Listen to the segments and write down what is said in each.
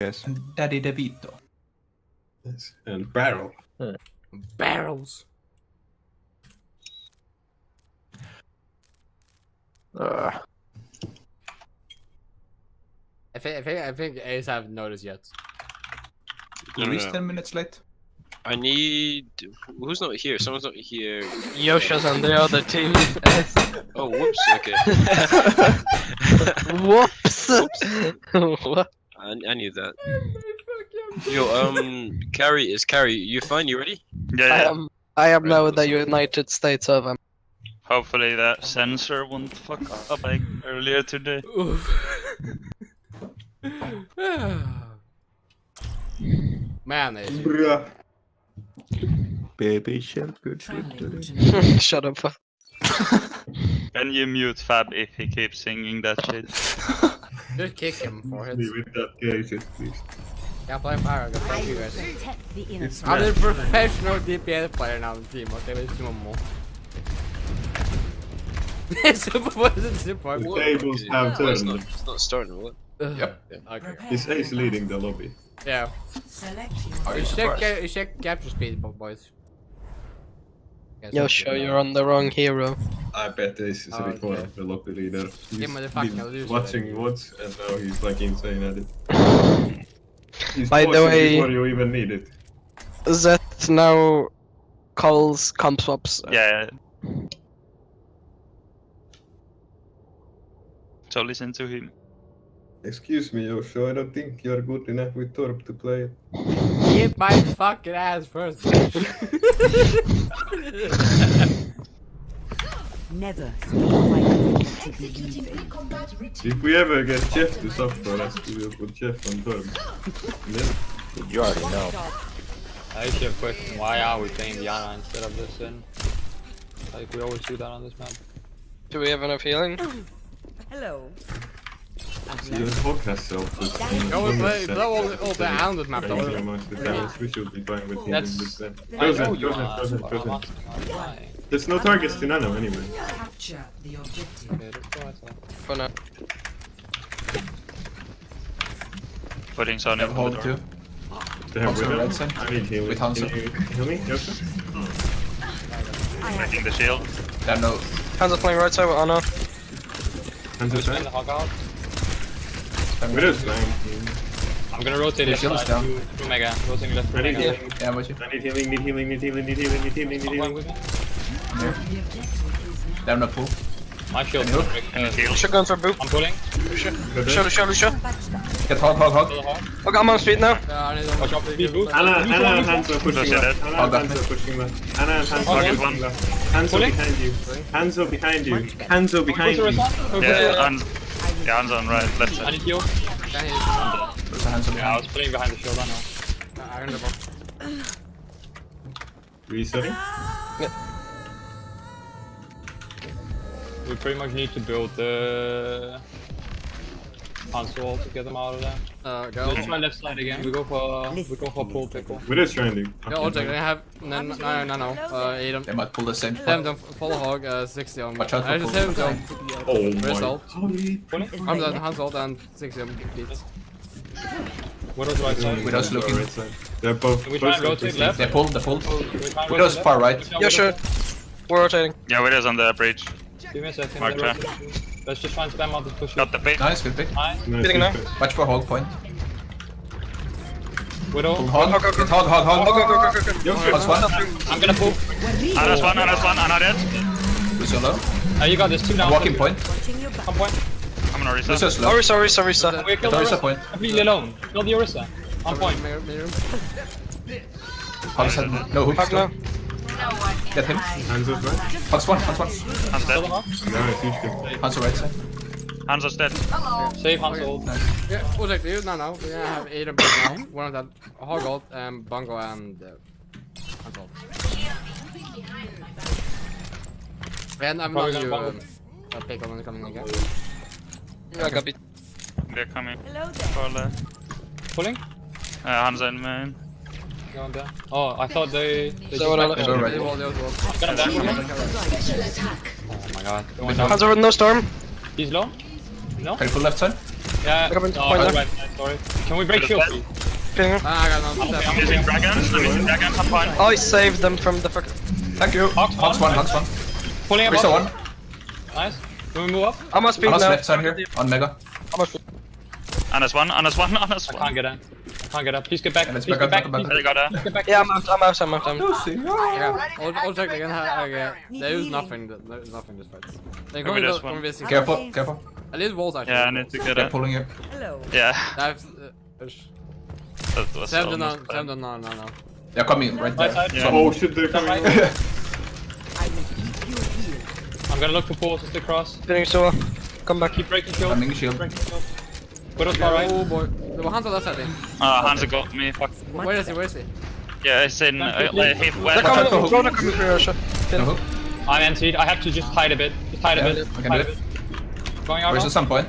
Yes. And Daddy DeVito. Yes. And barrel. Barrels. I think Ace haven't noticed yet. No, He's no. 10 minutes late. I need. Who's not here? Someone's not here. Yosha's on the other team. Oh, whoops. Okay. Whoops! What? I knew that. Yo, Carrie, you fine? You ready? I am now the United States of Hopefully that sensor won't fuck up like earlier today. Man, Ace. Bruh. Baby shark, good. Shut up. Can you mute Fab if he keeps singing that shit? Just kick him for it. Leave it that gay shit, please. Yeah, play fire. I got I you will guys. protect the innocent. I'm the professional DPS player now on the team. Okay, let's do one more. Super wasn't super. The tables have Well, it's turned. not starting, what? Yep. Okay. Is Ace leading the lobby? Yeah. Are you Check, surprised? check capture speed, boys. Yeah, Yosha, you're on the wrong hero. I bet Ace is Oh, reporting okay. the lobby leader. Yeah, motherfucking been loser, watching baby. VODs and now he's like insane at it. He's By the pausing way- before you even need it. Zet now calls comp swaps. Yeah. So listen to him. Excuse me, Yosho, I don't think you're good enough with Torb to play it. Get my fucking ass first. Never stop fighting to believe in. If we ever get Jeff to sub for us, we will put Jeff on Torb. Then You already know. I actually have a question. Why are we playing Diana instead of this Sin? Like we always do that on this map. Do we have enough healing? Hello. see your Hawk has self. Go and play all the hounded map. Thank you very much. The damage we should be fine with him in That's- this then. I Frozen, know you frozen, are, frozen, but I'm frozen. asking why. There's no targets to Nano anyway. Capture the objective. Okay, that's what I thought. For now. Putting Son Have in hold the too. door. They have Also Widow. red side. I need healing. With Hanzo. Can you heal me, Yosho? Breaking the shield. Oh, There no. Hands are playing right side with Anna. Hanzo Spin the side. hog out. Widow's flying. I'm gonna rotate The this shield is side down. to Mega. Rotating left for I need Mega. healing. Yeah, I'm with you. I need healing, need healing, need healing, need healing, need healing, need I'm going healing. with me. There no pool. My shield's Can you gonna break. And heal. Should go for boop. I'm pulling. Lucio. Get hog. Kill the hog. Okay, I'm on speed now. I need Watch out for the boost. Anna and Hanzo pushing Close left. it. Anna Oh, and got Hanzo me. pushing left. Anna and Hanzo Target pushing one. left. Hanzo Pulling. behind you. Hanzo behind you. Hanzo behind Who's the you. rest on? Yeah, and hands on right, left I side. need heal. There's a hands on Yeah, I behind. was playing behind the shield, I know. I don't know. Resetting. We pretty much need to build the Hanzo wall to get them out of there. Go. Let's try left side again. We go for pull pickle. Widow's trending. Yeah, Ojek, they have no. Adam. They might pull the same Them spot. don't follow hog 60 on me. Watch out for I just pull. hit him Oh my. Result. Holy. I'm done. Hans ult and 60 on complete. Widow's right side. Widow's looking. Right side. They're both. Can we try and both rotate pushing. left? They pull. They pull. We try and Widow's rotate far left. right. Yeah, sure. We're rotating. Yeah, Widow's on the bridge. Give me a second. Mark they're trap. rotating. Let's just try and spam out this push. Got the pick. Nice, good pick. Nice. Nice, Getting now. nice. Watch for hog point. Widow. Pull hog. Get hog. Yosho. Plus one. I'm gonna pull. Anna's one, Anna dead. Lucio low. You got this. Two down. Walking point. One point. I'm gonna reset. Lucio's low. Sorry. We killed the Orisa Orisa. point. Completely alone. Kill the Orisa. On point. Hog's had no hooks. Hug now. Get him. Hanzo's right. Hog's one. Hands Kill the dead. hog. Nice, huge kill. Hands on right side. Hands dead. Save Hans ult. Yeah, Ojek, do you? No. We're gonna have Adam pick now. One of them. Hog ult, Bungo and Hans ult. And I'm Probably not you. gonna Pick on coming again. I got beat. They're coming. Hello there. For left. Pulling. Hands in main. Go on there. Oh, I thought they So what just else? They go right. They wall. Got him back again. Oh my god. Going down. Hands over no storm. He's low. No? Can you pull left side? Yeah, Come in, no, point I there. went, sorry. Can we break shield, please? Finger. I got no step. I'm using dragons. I'm using dragons. I'm fine. I saved them from the fuck. Thank you. Hox Hox one, Hox one. Pulling Risa above. one. Nice. Do we move up? I'm on speed Anna's now. left side here, on Mega. I'm on speed. Anna's one. Anna's one. Anna's I one. can't get in. I can't get up. Please get back. Yeah, let's Please back get up, back. back up, Please I got her. get back. Yeah, I'm out. Lucy. Yeah, all check again. There is nothing. There's nothing this fight. They're Maybe going to this one. convince. Careful, careful. At least walls actually. Yeah, I need to get They're it. pulling you. Hello. Yeah, That's. that was Seven almost no, bad. no. They're coming right Right there. side. Yeah. Oh shit, they're coming. I will keep you here. I'm gonna look for pulls just across. Spinning Sova. Come back. Keep breaking shield. Coming shield. Breaking shield. Widow's far right. Oh boy. The Hanzo left side. Hansa got me. Fuck. Where is he? Where is he? Yeah, it's in. Hit They're west. coming. Hook. Drone coming through Russia. No hook. I'm NC'd. I have to just hide a bit. Just hide a Yeah, bit. I can Hide do a it. bit. Going out Where's now. the sun point?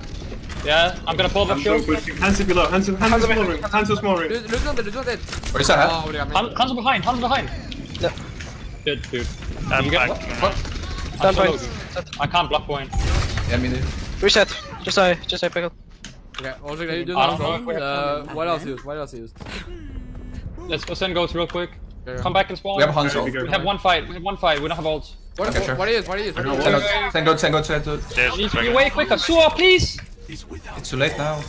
Yeah, I'm gonna pull the I'm so shield. pushing. Hands below. Hands small ring. Hands small ring. Lose not dead. Where's that Oh, hat? they got me. Hands behind. Hands behind. Yeah. Dude. I'm You get back. What? I'm Stand so point. low. I can't block point. Yeah, me neither. Reset. Just say pickle. Okay, also they do I not don't know. know. What else used? What else used? Let's go send goats real quick. Okay. Come back and spawn. We have a Hanzo. We have one fight. We have one fight. We don't have ults. What Okay, sure. what is? What is? What is? Thank God, thank God. There's You need to be dragon. way quicker. Suo, please. It's too late now.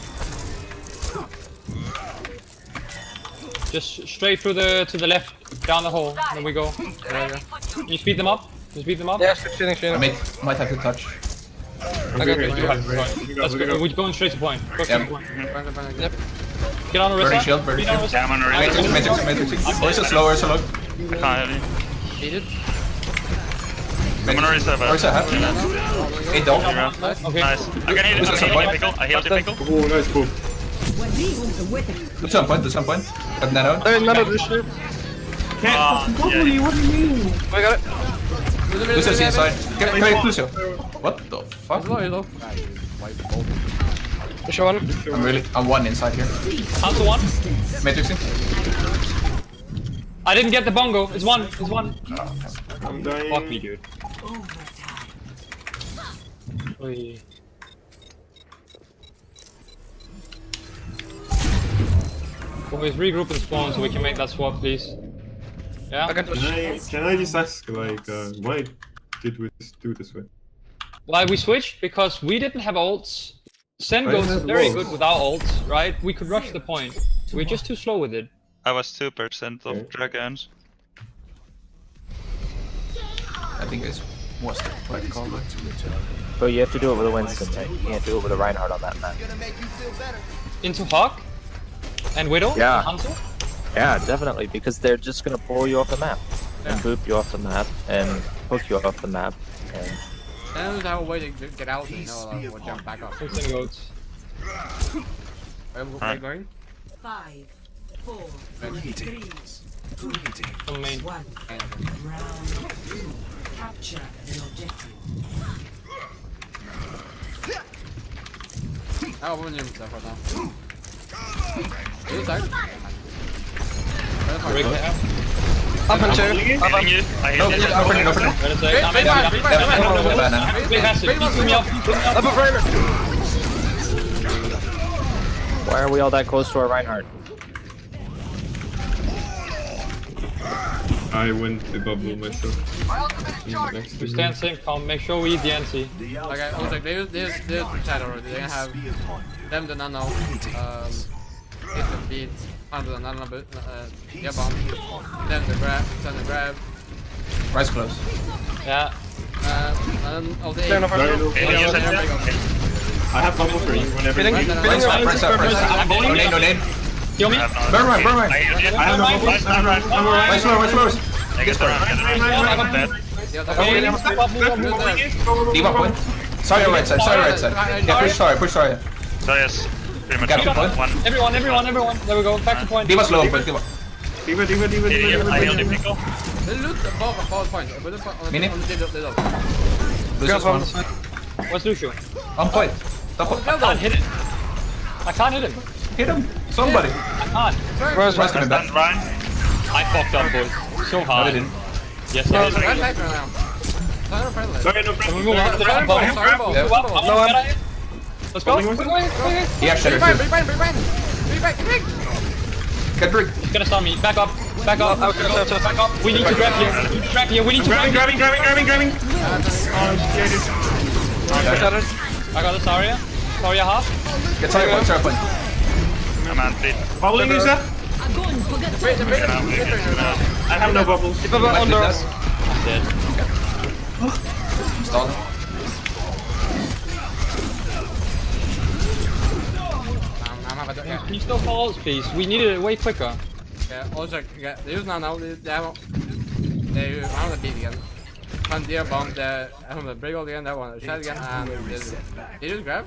Just straight through to the left, down the hole. Then we go. Can you speed them up? Can you speed them up? Yeah, spinning. I might have to touch. I'm got here. it. Let's go. We're going straight to point. Go straight Yeah. to point. Yep. Get on Burning Orisa. shield, burning Get on shield. Orisa. Yeah, I'm on a Matrix, race. Matrix. Where's the slower, so low? I can't hear you. Needed. I'm on a race over. Where's that hat? Hey, dog. Okay. Nice. I'm gonna heal the pickle. I healed the pickle. Oh, nice poop. Do some point. Got nano. There is none of this shit. Yeah. We got it. Lucio's inside. Get Lucio. What the fuck? Hello. Push one. I'm one inside here. Hanzo one. Matrixing. I didn't get the bongo. It's one. It's one. I'm dying. Fuck me, dude. Oy. Always regroup and spawn so we can make that swap, please. Yeah? I got Can I just ask, like, why did we do this way? Why we switched? Because we didn't have ults. Sen Why goes didn't have very ults? good without ults, right? We could rush the point. We're just too slow with it. I was 2% of dragons. I think it's what's the right call. But you have to do it with a Winston, right? You can't do it with a Reinhardt on that map. Into Hawk? And Widow? Yeah. And Hanzo? Yeah, definitely, because they're just gonna pull you off the map. And boop you off the map, and hook you off the map, and... And there's a way to get out and we'll jump back up. Sen goats. Alright, going. 5, 4, 3, From main. 1. Round 2. Capture the objective. I'll open him stuff right now. He's out. Break the half. Up and two. Healing you. I No, healed you. opening. Ready, say, Wait, I'm wait, in, I'm in. wait, wait, wait, wait, wait, wait. Play passive. Please put me up. Put me up. Up a framer. Why are we all that close to our Reinhardt? I went to bubble myself. We stand safe, calm. Make sure we eat the NC. Okay, I was like, there's the chat already. They're gonna have them the nano, hit the beat, under the nano, get bomb, them the grab, Rise close. Yeah. and then of the Turn eight. over. Healing you, Sensei. I have bubble for you whenever you Feeling- need. Rise up. No name, no name. Kill me. Burn right. I healed you. I have no bubble. Nice, nice, nice. Rise lower. I get around. I'm dead. D.Va point. Sorry, right side. Yeah, push sorry. So yes. Pretty much Got the point. one. Everyone. There we go. Back to point. D.Va's low, but D.Va. Diva. I healed the pickle. They loot above point. Put it on Mini? the middle. Lucio's one. What's Lucio? On point. Top I can't hit it. I can't hit him. Hit him. Somebody. I can't. Where's Rise coming That's back. Ryan. I fucked up, boys. So No, hard. they didn't. Yes, I did. Right back right now. Sorry, friendly. Sorry, no Can we problem. move on to the Sorry, bottom? sorry, Yeah. Move up. No, I'm- Let's go. Following We're with going. He has shatter Bring too. back. Get Brig. He's gonna stun me. Back up. Back up. Back up. We need to grab here. We need to grab here. We need to grab. Grabbing. I got the Zarya. Zarya half. Get Zarya point. I'm anti. Following you, sir. I have no bubbles. Might do that. I'm dead. Stall. Can you still follow us, please? We need it way quicker. Yeah, also, yeah, they use now, they have the beat again. One deer bomb, the break all again, that one, shot again, and they just grab.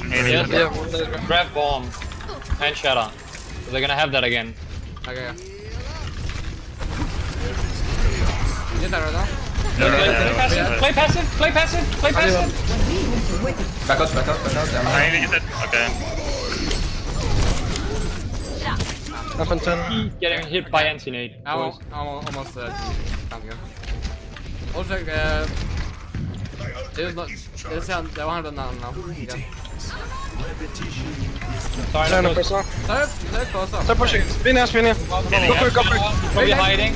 Yes. Yeah, Grab bomb and shatter. So they're gonna have that again. Okay, yeah. Get that right now. Play passive. Play passive. Back out. Damn. I need it. Okay. up and 10. Getting hit by anti-nade. I'm almost can't go. Also, there's not, there's they won't have the now. Again. Sorry, Turn no, up, personal. They're close up. Start pushing. Spin now. Go quick. Probably hiding.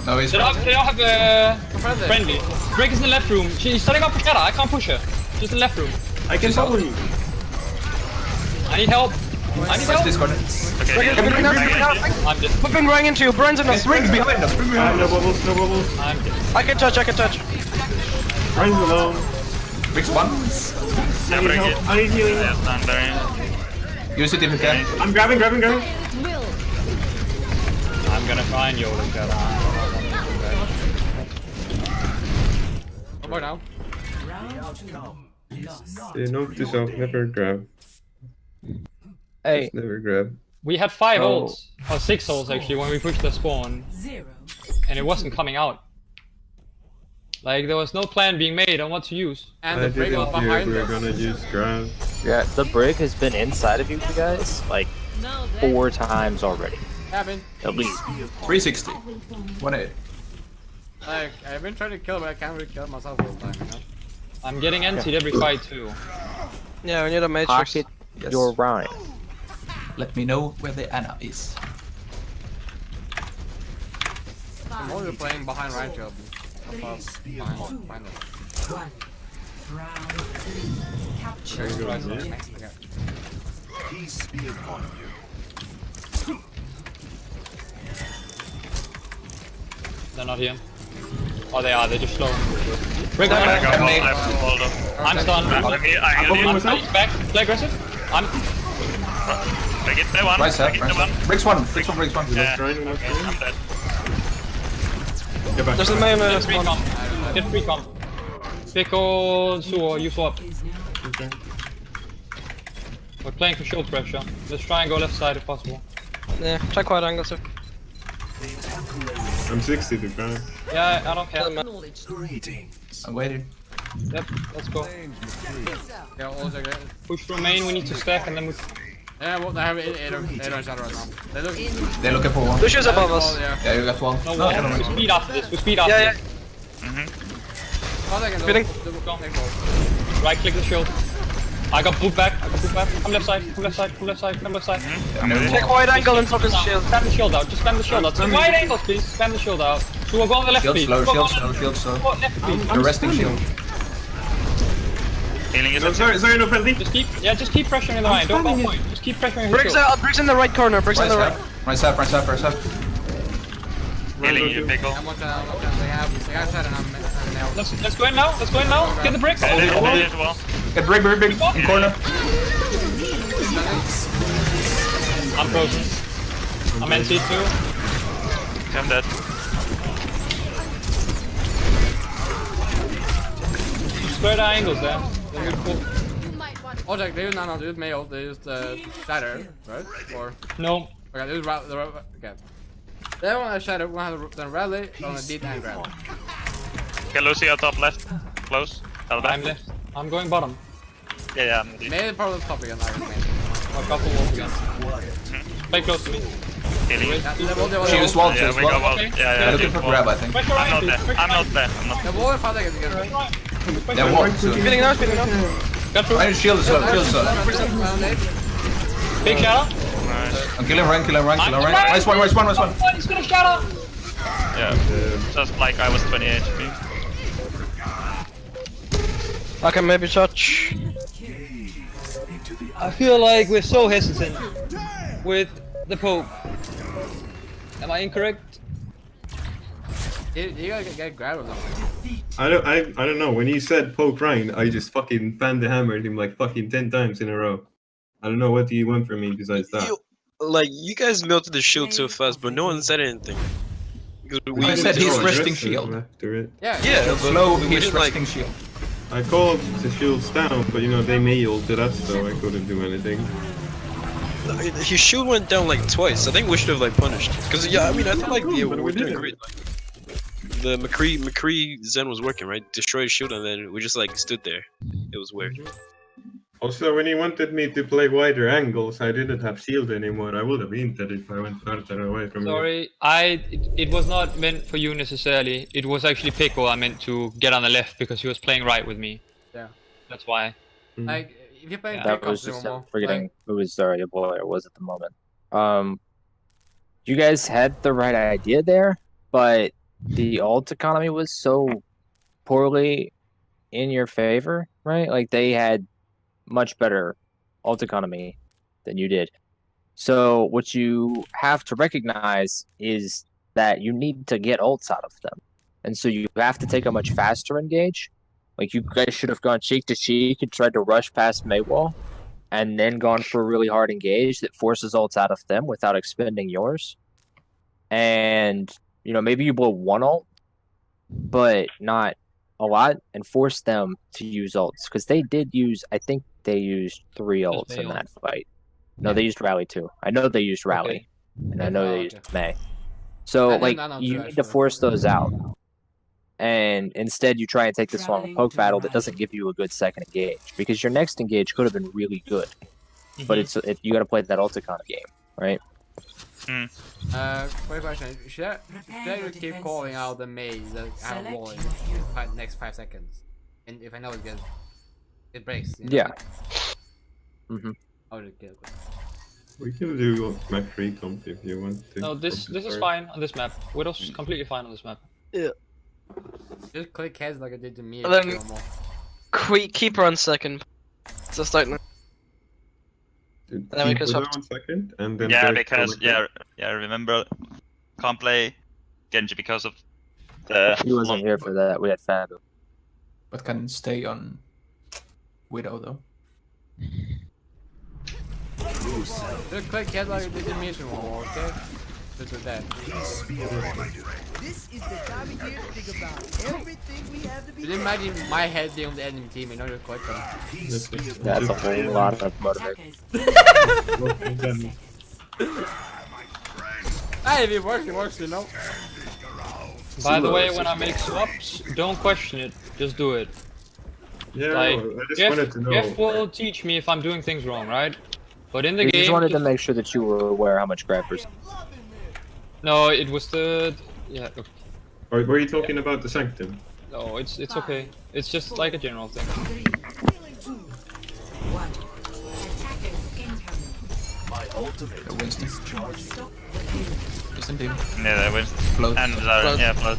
No, he's They don't have friendly. Drake is in the left room. She's setting up for Kata. I can't push her. She's in the left room. I can follow you. I need help. What's this corner? Okay. I'm just. Flipping running into you. Brandon, Brig's behind us. Brig's behind No us. bubbles. I'm just. I can touch. Ryan's alone. Brig's one. I need help. I need healing. Yeah, stand there. Use it if you can. I'm grabbing. I'm gonna try and YOLO Kata. Come on now. Note to self, never grab. Hey, Never grab. We had 5 Oh. ults, or 6 ults actually, when we pushed the spawn, and it wasn't coming out. Like there was no plan being made on what to use. And I the break didn't was hear behind we're us. gonna use grab. yeah, the brig has been inside of you guys like 4 times already, I've at least. 360. 180. like, I've been trying to kill, but I can't really kill myself all the time, you know? I'm getting antied every fight too. Yeah, we need a matrix. Pocket Yes. your Rhine. Let me know where the Anna is. The more you're playing behind Ryan Job, behind it. Okay. They're not here. Oh, they are. They're just slow. Break I one. got hold. I have hold up. I'm stunned. I'm here. I heal you. I'm back. Play aggressive. I'm. Take it. Play one. Rise up. Take it. Play one. Brig's one. Yeah. Trying not Okay, I'm dead. Get back. There's a main Get free spawn. comp. Get free comp. Pickle, Suo, you swap. Okay. We're playing for shield pressure. Let's try and go left side if possible. Yeah, check wide angle too. I'm 60 to grab. Yeah, I don't care. I'm waiting. Yep, let's go. Yeah, also good. Push through main, we need to stack and then we... Yeah, well, they have 8 on shadow right now. They look. They're looking for one. Lucius above us. Yeah. Yeah, you got one. No, No, we speed after this, we speed after Yeah, this. Oh, they can Spinning. Right click the shield. I got boot back. Come left side. I'm ready. Check wide angle and top his shield. Spam the shield out, just spam the shield out. Some wide angles please, spam the shield out. So we'll go on the left Shield please. slow, Go on shield the slow. Go on left please. You're resting shield. Healing is No, sorry, no friendly. Just keep pressuring the line, don't go point. Just keep pressuring the Briggs shield. Briggs in the right corner. Briggs in the right. Rise up. healing you, pickle. I'm watching. They have shadow and I'm now. Let's go in now. Get the bricks. Healing as well. Get Brig in corner. I'm frozen. I'm NC too. I'm dead. Square the angles there. They're good cool. Oh, Jack, they use nano, they use mail, they used shatter, right? Or No. okay, they use okay. They want a shatter, one have then rally on a beat and grab. Okay, Lucy up top left. Close. Tell I'm that. left. I'm going bottom. Yeah, I'm with you. Maybe probably top again, like maybe. I'll couple walls again. Play close to me. Healing you. Yeah, they She was wall. Yeah, we got one. Okay. Yeah, They're looking for grab, I think. Pressure I'm right, not please. there. I'm not there. The wall if I take it together. They're wall. Spinning now. Got through. Ryan, shield is up, shield is up. Big shadow. I'm killing Ryan, killing Ryan, killing Ryan. Nice one, nice one, nice one. He's gonna shadow. Yeah, just like I was 20 HP. I can maybe touch. I feel like we're so hesitant with the poke. Am I incorrect? You gotta get grab him though. I don't know. When you said poke Ryan, I just fucking fan the hammer at him like fucking 10 times in a row. I don't know what do you want from me besides that. You guys melted the shield so fast, but no one said anything. Because I said he's Oh, resting address shield. after it. Yeah. Yeah, Slow, but he's didn't, like, resting shield. I called the shields down, but you know they may ulted us, so I couldn't do anything. his shield went down like twice. I think we should have like punished. Because I mean, I felt like we were doing great. Like, the McCree Zen was working, right? Destroyed his shield, and then we just like stood there. It was weird. Also, when he wanted me to play wider angles, I didn't have shield anymore. I would have hinted if I went further away from you. Sorry, it was not meant for you necessarily. It was actually Pico I meant to get on the left because he was playing right with me. Yeah. That's why. Like if you're playing That Pico was just normal, forgetting who his Zarya player was at the moment. You guys had the right idea there, but the ult economy was so poorly in your favor, right? Like they had much better ult economy than you did. So what you have to recognize is that you need to get ults out of them. And so you have to take a much faster engage. Like you guys should have gone cheek to cheek and tried to rush past Maywall and then gone for a really hard engage that forces ults out of them without expending yours. And, you know, maybe you blow one ult, but not a lot, and force them to use ults. Because they did use, I think they used 3 ults in that fight. No, they used Rally too. I know they used Rally. And I know they used May. So, And then like, Nano you too, need to actually. force those out. And instead, you try and take this long poke battle that doesn't give you a good second engage. Because your next engage could have been really good. But you got to play that ult econ game, right? quick question. Should I keep calling out the maze that I have wall in the next 5 seconds? And if I know it breaks. You know? Yeah. Mm-hmm. I'll just get it. We can do McCree comp if you want to. No, this is fine on this map. Widow's completely fine on this map. Just click heads like I did to me. And then- Keep her on second. So start now. Dude, then we keep can it swap. 1 second, and then Yeah, break because combat. remember, can't play Genji because of the. He wasn't here for that. We had Fab. But can stay on Widow though. Just click heads like I did to me wall, okay? Just with that. This is the time of year to think about everything we have to be. Just imagine my head being on the enemy team and not just click them. That's a whole lot of motivation. Hey, if it works, you know. By the way, when I make swaps, don't question it. Just do it. Yeah, Like, I just wanted to know. Jeff will teach me if I'm doing things wrong, right? But in the We game, just wanted to make sure that you were aware how much grabbers. no, it was the okay. Or were you talking about the Sanctum? No, it's okay. It's just like a general thing. The Winston. Winston team. Yeah, that wins. Float. And Float. yeah, float.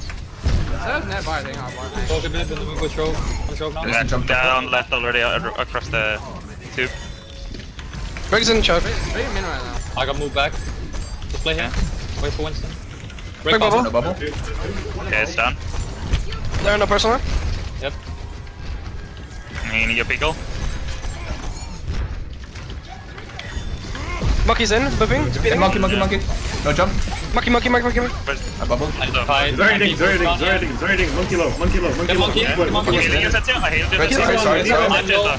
That's not bad thing, hard Talk a bit and then we go choke. On choke now. Yeah, jumped yeah, up. on left already across the tube. Briggs in choke. Pretty min right now. I got moved back. Just play here. Wait for Winston. Break bubble. No bubble. Okay, it's done. There, no personal. Yep. You need your pickle. Monkey's in, booping, Hey, speeding. monkey. No jump. Monkey. I bubble. And fight. Zarding, monkey low. The monkey. Healing you, Setio. I healed you. Right, Setio. sorry.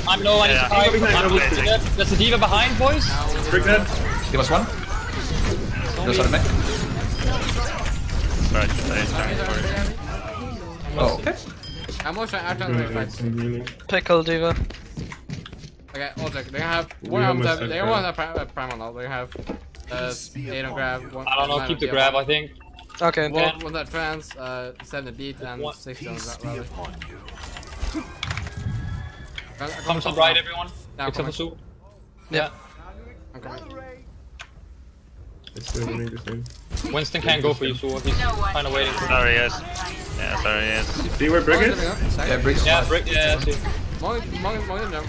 I'm low. I need to fight. There's a diva behind, boys. Break that. Give us one. Just on the mech. Right, it's time for it. Oh, okay. I'm also trying to fight. Pickle diva. Okay, Ultra, they have We one of almost them. had They grab. won't have primal now. They have Aiden grab. One, I don't know. Keep the grab. I think. Okay. One that trans, 7 beat and One- 6 on that rally. Come top right, everyone. Now Except for coming. Su. Yeah. I'm coming. It's still doing the same. Winston can't go for you, Su. He's kind of waiting. Sorry, yes. Yeah, sorry, yes. See where Brick is? Yeah, Briggs. Yeah, Brick. Yeah, see. Morgan, no.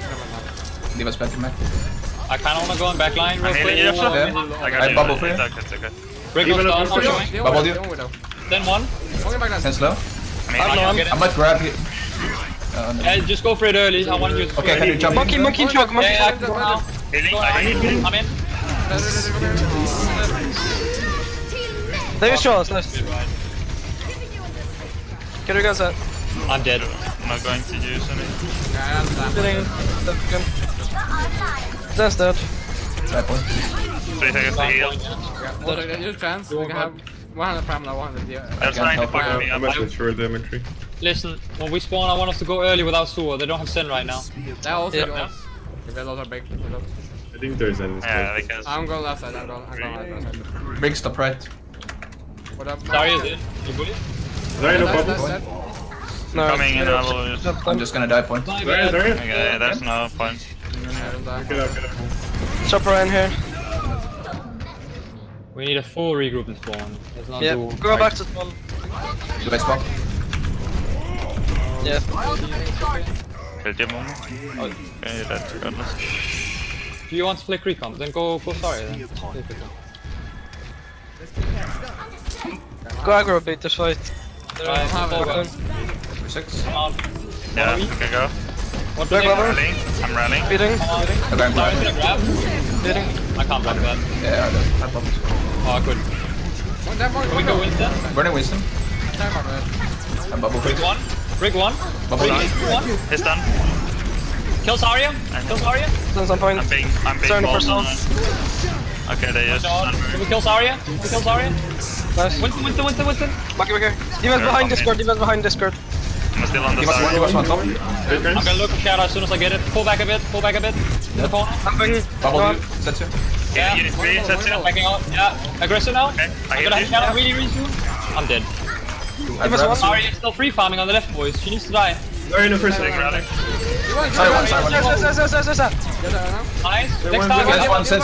Leave us back in back. I kind of want to go in back line real I'm healing quick. you, Absol. Yeah. I got I you. bubble for you. It's okay, it's okay. Brick Even goes up down. the I'm first showing. Bubble you. Then one. Morgan back down. Stand slow. I mean, I'll get I it. might grab you. No. Just go for it early. I want you to. Okay, can you jump Monkey, in? monkey truck, monkey Yeah, truck. go now. healing, I need healing. I'm in. There's yours, nice. Get your guys out. I'm dead. I'm not going to use any. Getting. That's dead. Right point. 3 seconds to heal. Use chance. We can have 100 prime now, 100 here. They're trying to fuck me I'm up. not sure the Dimitri. Listen, when we spawn, I want us to go early without Su. They don't have Sen right now. They also Yeah. do us. If they are big. I think there's an. Yeah, because I'm going left side. I'm going left side. Briggs, stop right. What up? Sorry, is it? You bully? Sorry, no That's problem. dead. No. coming in, I will just... I'm just gonna die point. My Sorry, bad. sorry. Okay, there's no point. Yeah, don't die. Get up, get up. Chopper in here. We need a full regroup and spawn. Let's not Yeah. do. Go back to spawn. Do I spawn? Yeah. Killed your mom. Okay, that's regardless. Do you want to play recon? Then go sorry then. Go aggro beat this fight. Right, fall Back down. in. 6. Come on. Yeah, you can go. What do Back they level. Rallying. I'm rallying. Beating. Come on. Okay, I'm Sorry, grabbing. gonna grab. Beating. I can't block that. Yeah, I don't. I popped. Oh, I could. Can we go Winston? Burning Winston. I'm bubble Rig quick. one. Rig one. Bubble Rig down. one. It's done. Kill Zarya. Kill Zarya. Done some point. I'm being Sorry, no balled personal. on. Okay, they just... Can we kill Zarya? Can we kill Zarya? Nice. Winston. Monkey, monkey. Demons behind Discord, demons behind Discord. I'm still on the He was side. one top. I'm gonna look at shadow as soon as I get it. Pull back a bit. In the corner. I'm banging. Bubble Go you. on. Set you. Yeah, unit 3, that's it. Backing out. Yeah. Aggressive now. Okay, I I'm gonna hit have you. shadow really soon. I'm dead. I Demons grab one. Zarya is still free farming on the left, boys. She needs to die. Sorry, no first Big rally. Sorry, one. Yes. Nice. Next Yes, target. one. Send.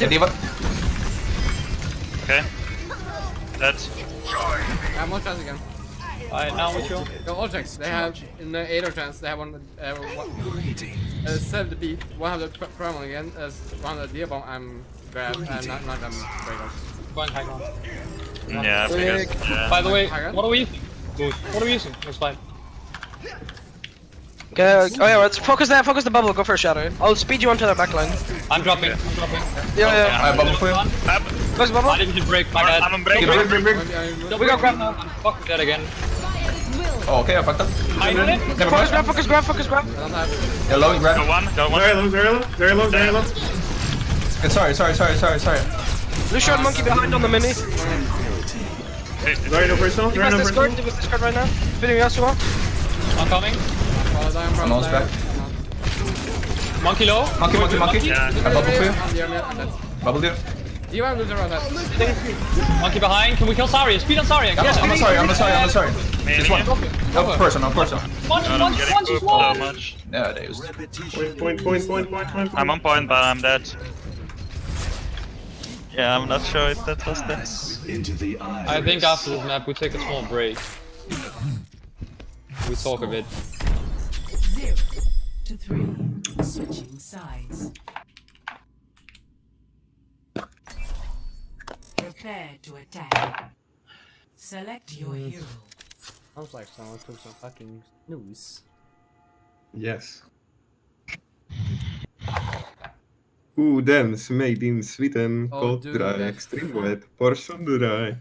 Yeah, Diva. Okay. That's... I have more chance again. Alright, now with you. Go all checks. They have in the 8 chance. They have 70 beat, 100 primal again, as 100 deer bomb. I'm grab and not break up. Going high ground. Yeah, because... Yeah. By the way, High ground? what are we using? What are we using? It's fine. Okay, oh yeah, let's focus the bubble, go for a shadow. I'll speed you onto their backline. I'm dropping. Yeah. I bubble for you. First bubble. I didn't hit break, my bad. I'm on break. We got grab now. I'm fucking dead again. Oh, okay, I fucked up. I did it. Never mind. Focus grab. Yeah, low, grab. Go one. Very low. Okay, sorry. Lucio and Monkey behind on the mini. 50. Sorry, no personal. Give us Discord right now. Fitting Yasuo. I'm coming. I'm almost back. Monkey low. Monkey. Yeah. I bubble for you. Bubble you. You want to lose around that. Monkey behind. Can we kill Zarya? Speed on Zarya. I'm sorry. Me Just one. and you. No, person. I'm getting Just pooped so one. much. Yeah, they used. Point. I'm on point, but I'm dead. Yeah, I'm not sure if that was that. I think after this map we take a small break. We talk a bit. 0 to 3. Switching sides. Prepare to attack. Select your hero. Sounds like someone took some fucking snooze. Yes. Dance made in Sweden. Oh, Cold dude, dry, that's- extreme wet, portion dry.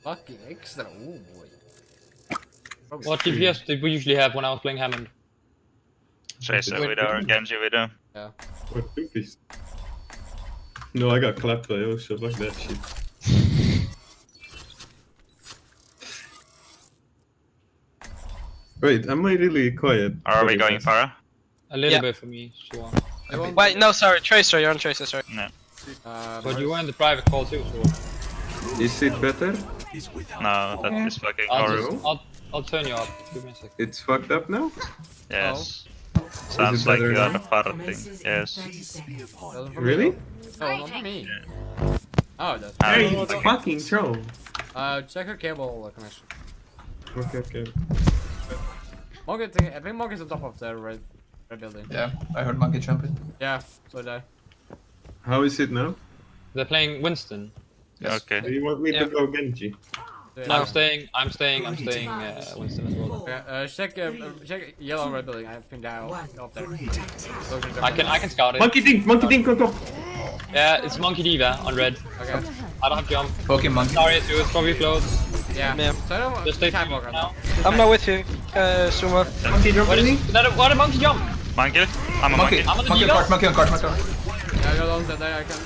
Fucking extra. Oh boy. What DPS did we usually have when I was playing Hammond? Tracer Widow or Genji Widow. What doofies? No, I got clapped by Osha, fuck that shit. Wait, am I really quiet? Are we going Pharah? A little Yeah. bit for me, sure. Wait, no, sorry, Tracer, you're on Tracer, sorry. No. But you were in the private call too, so Is it better? No, that is fucking I'll horrible. just I'll turn you up. Give me a sec. It's fucked up now? Yes. Sounds like better you are now? farting. Yes. Doesn't for Really? Me, though. No, not for me. Oh, it does. Hey, you fucking troll. Check her cable connection. Okay. Monkey, I think Monkey's on top of the red building. Yeah, I heard Monkey jumping. Yeah, so did I. How is it now? They're playing Winston. Yes. Do Okay. you want me Yeah. to go Genji? Yeah. I'm staying Winston as well. Okay, check yellow and red building. I think they're up there. I can scout it. Monkey Dink, go. Yeah, it's Monkey Diva on red. Okay. I don't have jump. Poking Monkey. Sorry, too, it's probably close. Yeah. Yeah. So I don't Just stay time now. walk now. I'm not with you, Sumo. Monkey What jumping is that? What a monkey jump! Monkey? I'm a Monkey. monkey. I'm on the Monkey on Diva. cart. Monkey on cart. Monkey on cart. Yeah, go down there. I can.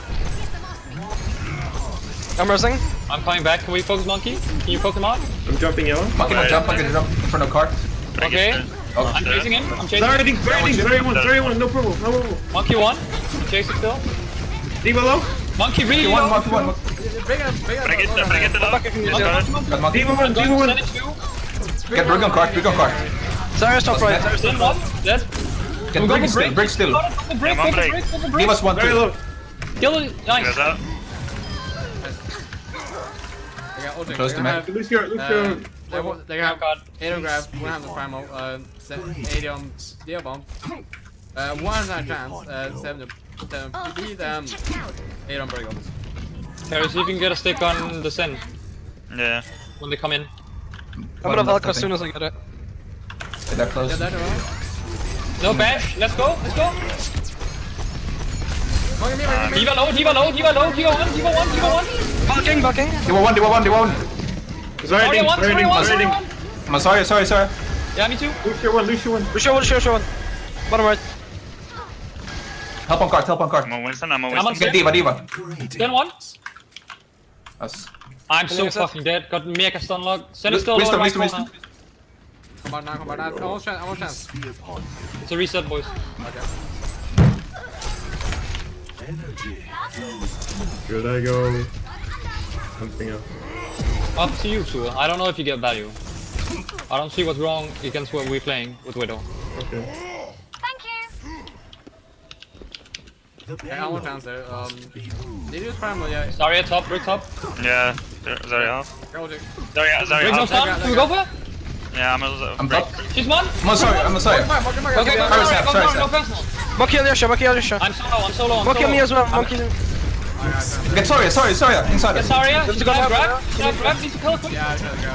I'm rushing. I'm coming back. Can we focus monkey? Can you poke him out? I'm jumping yellow. Monkey will jump. Monkey will jump in front of cart. Okay. Oh, I'm chasing him. I'm chasing Sorry, him. Dink, very one, no problem. Monkey one. I'm chasing still. Diva low. Monkey really Monkey one. low. Monkey one. Bring it. Bring it low. Got Monkey. Diva one. Send it two. Get Brick on cart. Brick on cart. Zarya's top right. Zarya's Then top one. right. Dead. Get Go Brick for still. break. Brick still. Go for break. Yeah, Go one for break. break. Go for He break. was 1 Very 2. low. Kill it. Nice. Goes out. Close to map. Lose your. They have Aeon grab, 100 primal, 80 deer bomb, 100 chance, 7 beat them, 8 on break up. Harry, see if you can get a stick on the Sen Yeah. when they come in. I'm gonna Valk as soon as I get it. They're close. Yeah, that around. No bash. Let's go. Let's go. Me. Diva low. Diva low. Diva low. Diva one. Diva one. Diva one. Valking. They were 1. They were 1. They were 1. Sorry one. Sorry one. Sorry one. I'm sorry. Sorry. Sorry. Yeah, me too. Lose your one. Lucio one. Bottom right. Help on cart. Help on cart. I'm a Winston. I'm a I'm on Winston. Get Diva. Then one. Us. I'm so Yes, sir. fucking dead. Got Mega stun lock. Send is still Winston, low right Winston, corner. Come on now. I want chance. It's a reset, boys. Okay. Should I go something else? Up to you, Sue. I don't know if you get value. I don't see what's wrong against what we're playing with Widow. Okay. I want chance there. They use primal, yeah. Zarya top, Brick top. Yeah. Zarya half. Go to. Zarya Brick no half. stun. Can we go for it? Yeah, I'm I'm break. top. She's one. I'm sorry. I'm sorry. Okay, go Sorry, for it. Sam, Go sorry, for it. No Sam. personal. Monkey on Lucio. I'm solo. Monkey on me as well. Monkey. Get sorry. Inside Get us. Zarya. Let's Should go I now. grab? Should I grab? Need to kill quick. Yeah, I should go.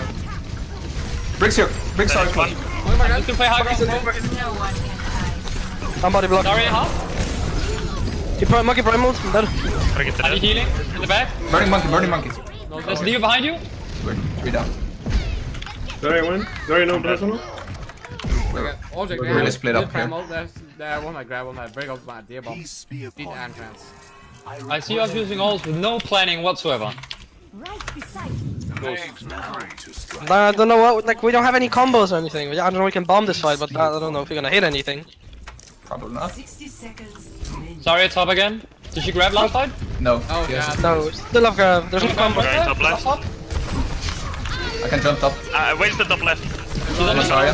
Bricks here. Bricks sorry. One. You can play high ground. I'm body block. Zarya half. Monkey primal. Dead. Break it to I need death. healing in the back. Burning monkey. There's a Diva behind you. We're 3 down. Sorry, no personal. Okay. Object, We're really split up here. primal. There's one I grab, one I break up my deer bomb. Beat and chance. I see us using alls with no planning whatsoever. I don't know what. Like we don't have any combos or anything. I don't know. We can bomb this fight, but I don't know if we're gonna hit anything. Probably not. Zarya top again. Did she grab last fight? No. Oh, Yes. yeah. No, still have grab. There's no combo. Okay, top left. I can jump top. Where's the top left? I'm sorry.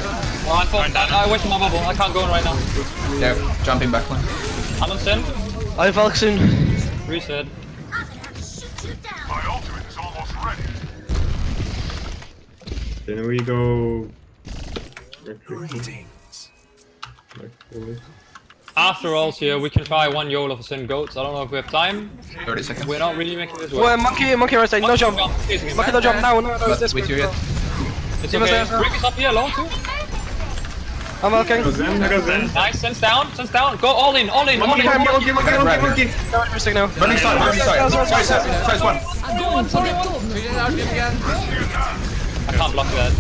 Oh, I'm fucked. I wasted my bubble. I can't go in right now. They're jumping back one. I'm on Sen. I Valk soon. Reset. Then we go. After alls here, we can try one YOLO for Sen goats. I don't know if we have time. 30 seconds. We're not really making this Well, work. monkey right side. No jump. Monkey no jump now. No, it's Not this with way. you yet. It's Give us okay. a- Brick is up here alone too. I'm Valking. I got Zen. Nice. Sense down. Go all in. Monkey. Mistake now. Burning side. Sorry, Sorry, one. I can't block that.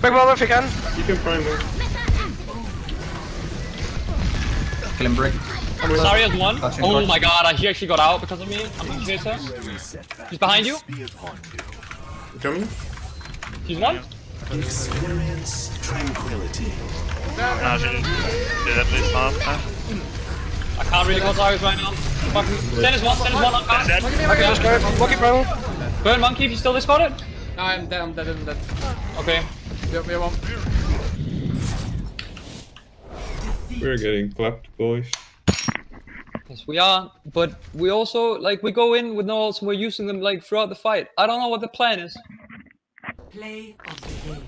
Back ball if you can. You can prime her. Kill him, Brick. Zarya's one. Touching Oh cards. my god, she actually got out because of me. I'm gonna chase her. She's behind you. Coming? She's one. No, she did at least half. I can't really call Zarya's right now. Fucking. Sen is one on card. Dead. Okay, just go. Monkey primal. Burn monkey if you still discard it. No, I'm dead. Okay. we won. We're getting clapped, boys. Yes, we are, but we also like we go in with no ults and we're using them like throughout the fight. I don't know what the plan is. Play of the game.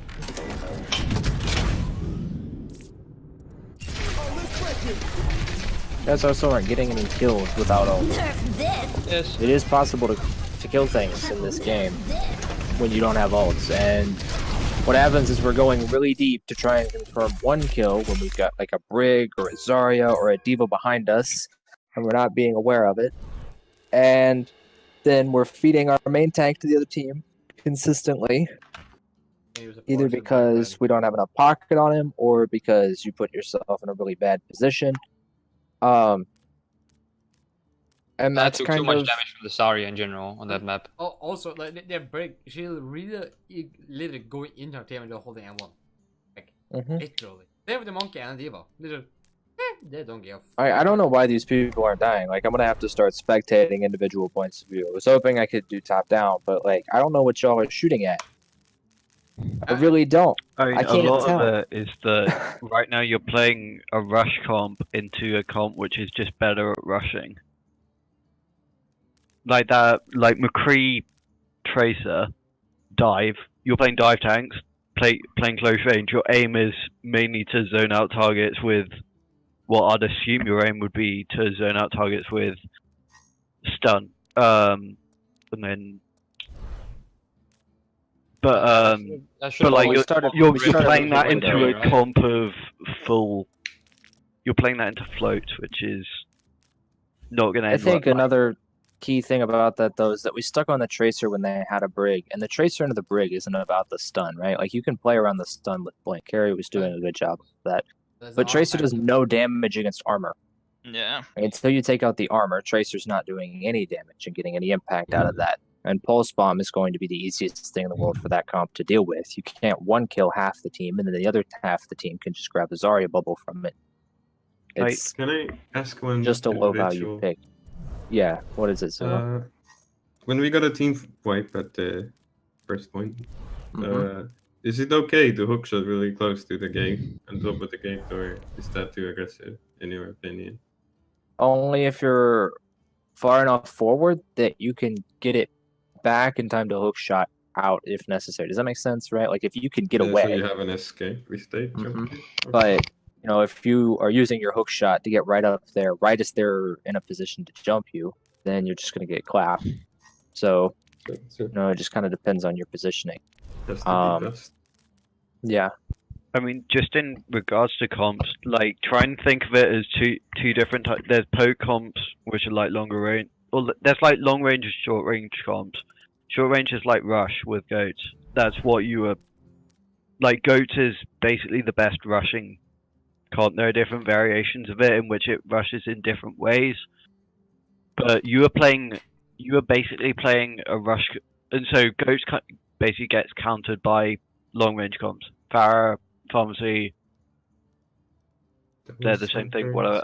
Guys also aren't getting any kills without ult. Yes. It is possible to kill things in this game when you don't have ults, and what happens is we're going really deep to try and confirm one kill when we've got like a Brig or a Zarya or a D.Va behind us, and we're not being aware of it. And then we're feeding our main tank to the other team consistently, either because we don't have enough pocket on him or because you put yourself in a really bad position. And That that's took kind too much of damage from the Zarya in general on that map. Also, like their break, she'll really literally going into her team and they're holding M1. Like, literally. They have the Monkey and the D.Va. Literally. They don't give. I don't know why these people aren't dying. Like, I'm gonna have to start spectating individual points of view. I was hoping I could do top down, but like, I don't know what y'all are shooting at. I really don't. I mean, I can't a lot tell. of it is that right now you're playing a rush comp into a comp which is just better at rushing. Like that, like McCree, Tracer, Dive. You're playing dive tanks, playing close range. Your aim is mainly to zone out targets with what I'd assume your aim would be to zone out targets with stun. And then, but like you're playing that into a comp of full. You're playing that into float, which is not going to. I think another key thing about that though is that we stuck on the Tracer when they had a Brig, and the Tracer into the Brig isn't about the stun, right? Like you can play around the stun with Blink. Carry was doing a good job of that, but Tracer does no damage against armor. Yeah. Until you take out the armor, Tracer's not doing any damage and getting any impact out of that. And Pulse Bomb is going to be the easiest thing in the world for that comp to deal with. You can't one kill half the team, and then the other half of the team can just grab the Zarya bubble from it. It's Can I ask one? just a low value individual- pick. Yeah, what is it, Zilla? When we got a team wipe at the first point, is it okay to hookshot really close to the gate, on top of the gate, or is that too aggressive, in your opinion? Only if you're far enough forward that you can get it back in time to hook shot out if necessary. Does that make sense, right? Like if you can get away. So you have an escape state. But you know, if you are using your hook shot to get right up there, right as they're in a position to jump you, then you're just gonna get clapped. So you know, it just kind of depends on your positioning. Yeah. I mean, just in regards to comps, like try and think of it as two different types. There's poke comps, which are like longer range. Well, there's like long range and short range comps. Short range is like rush with goats. That's what you were. Like goats is basically the best rushing comp. There are different variations of it in which it rushes in different ways. But you were basically playing a rush, and so goats basically gets countered by long range comps. Pharah, Pharmacy, they're the same thing, whatever.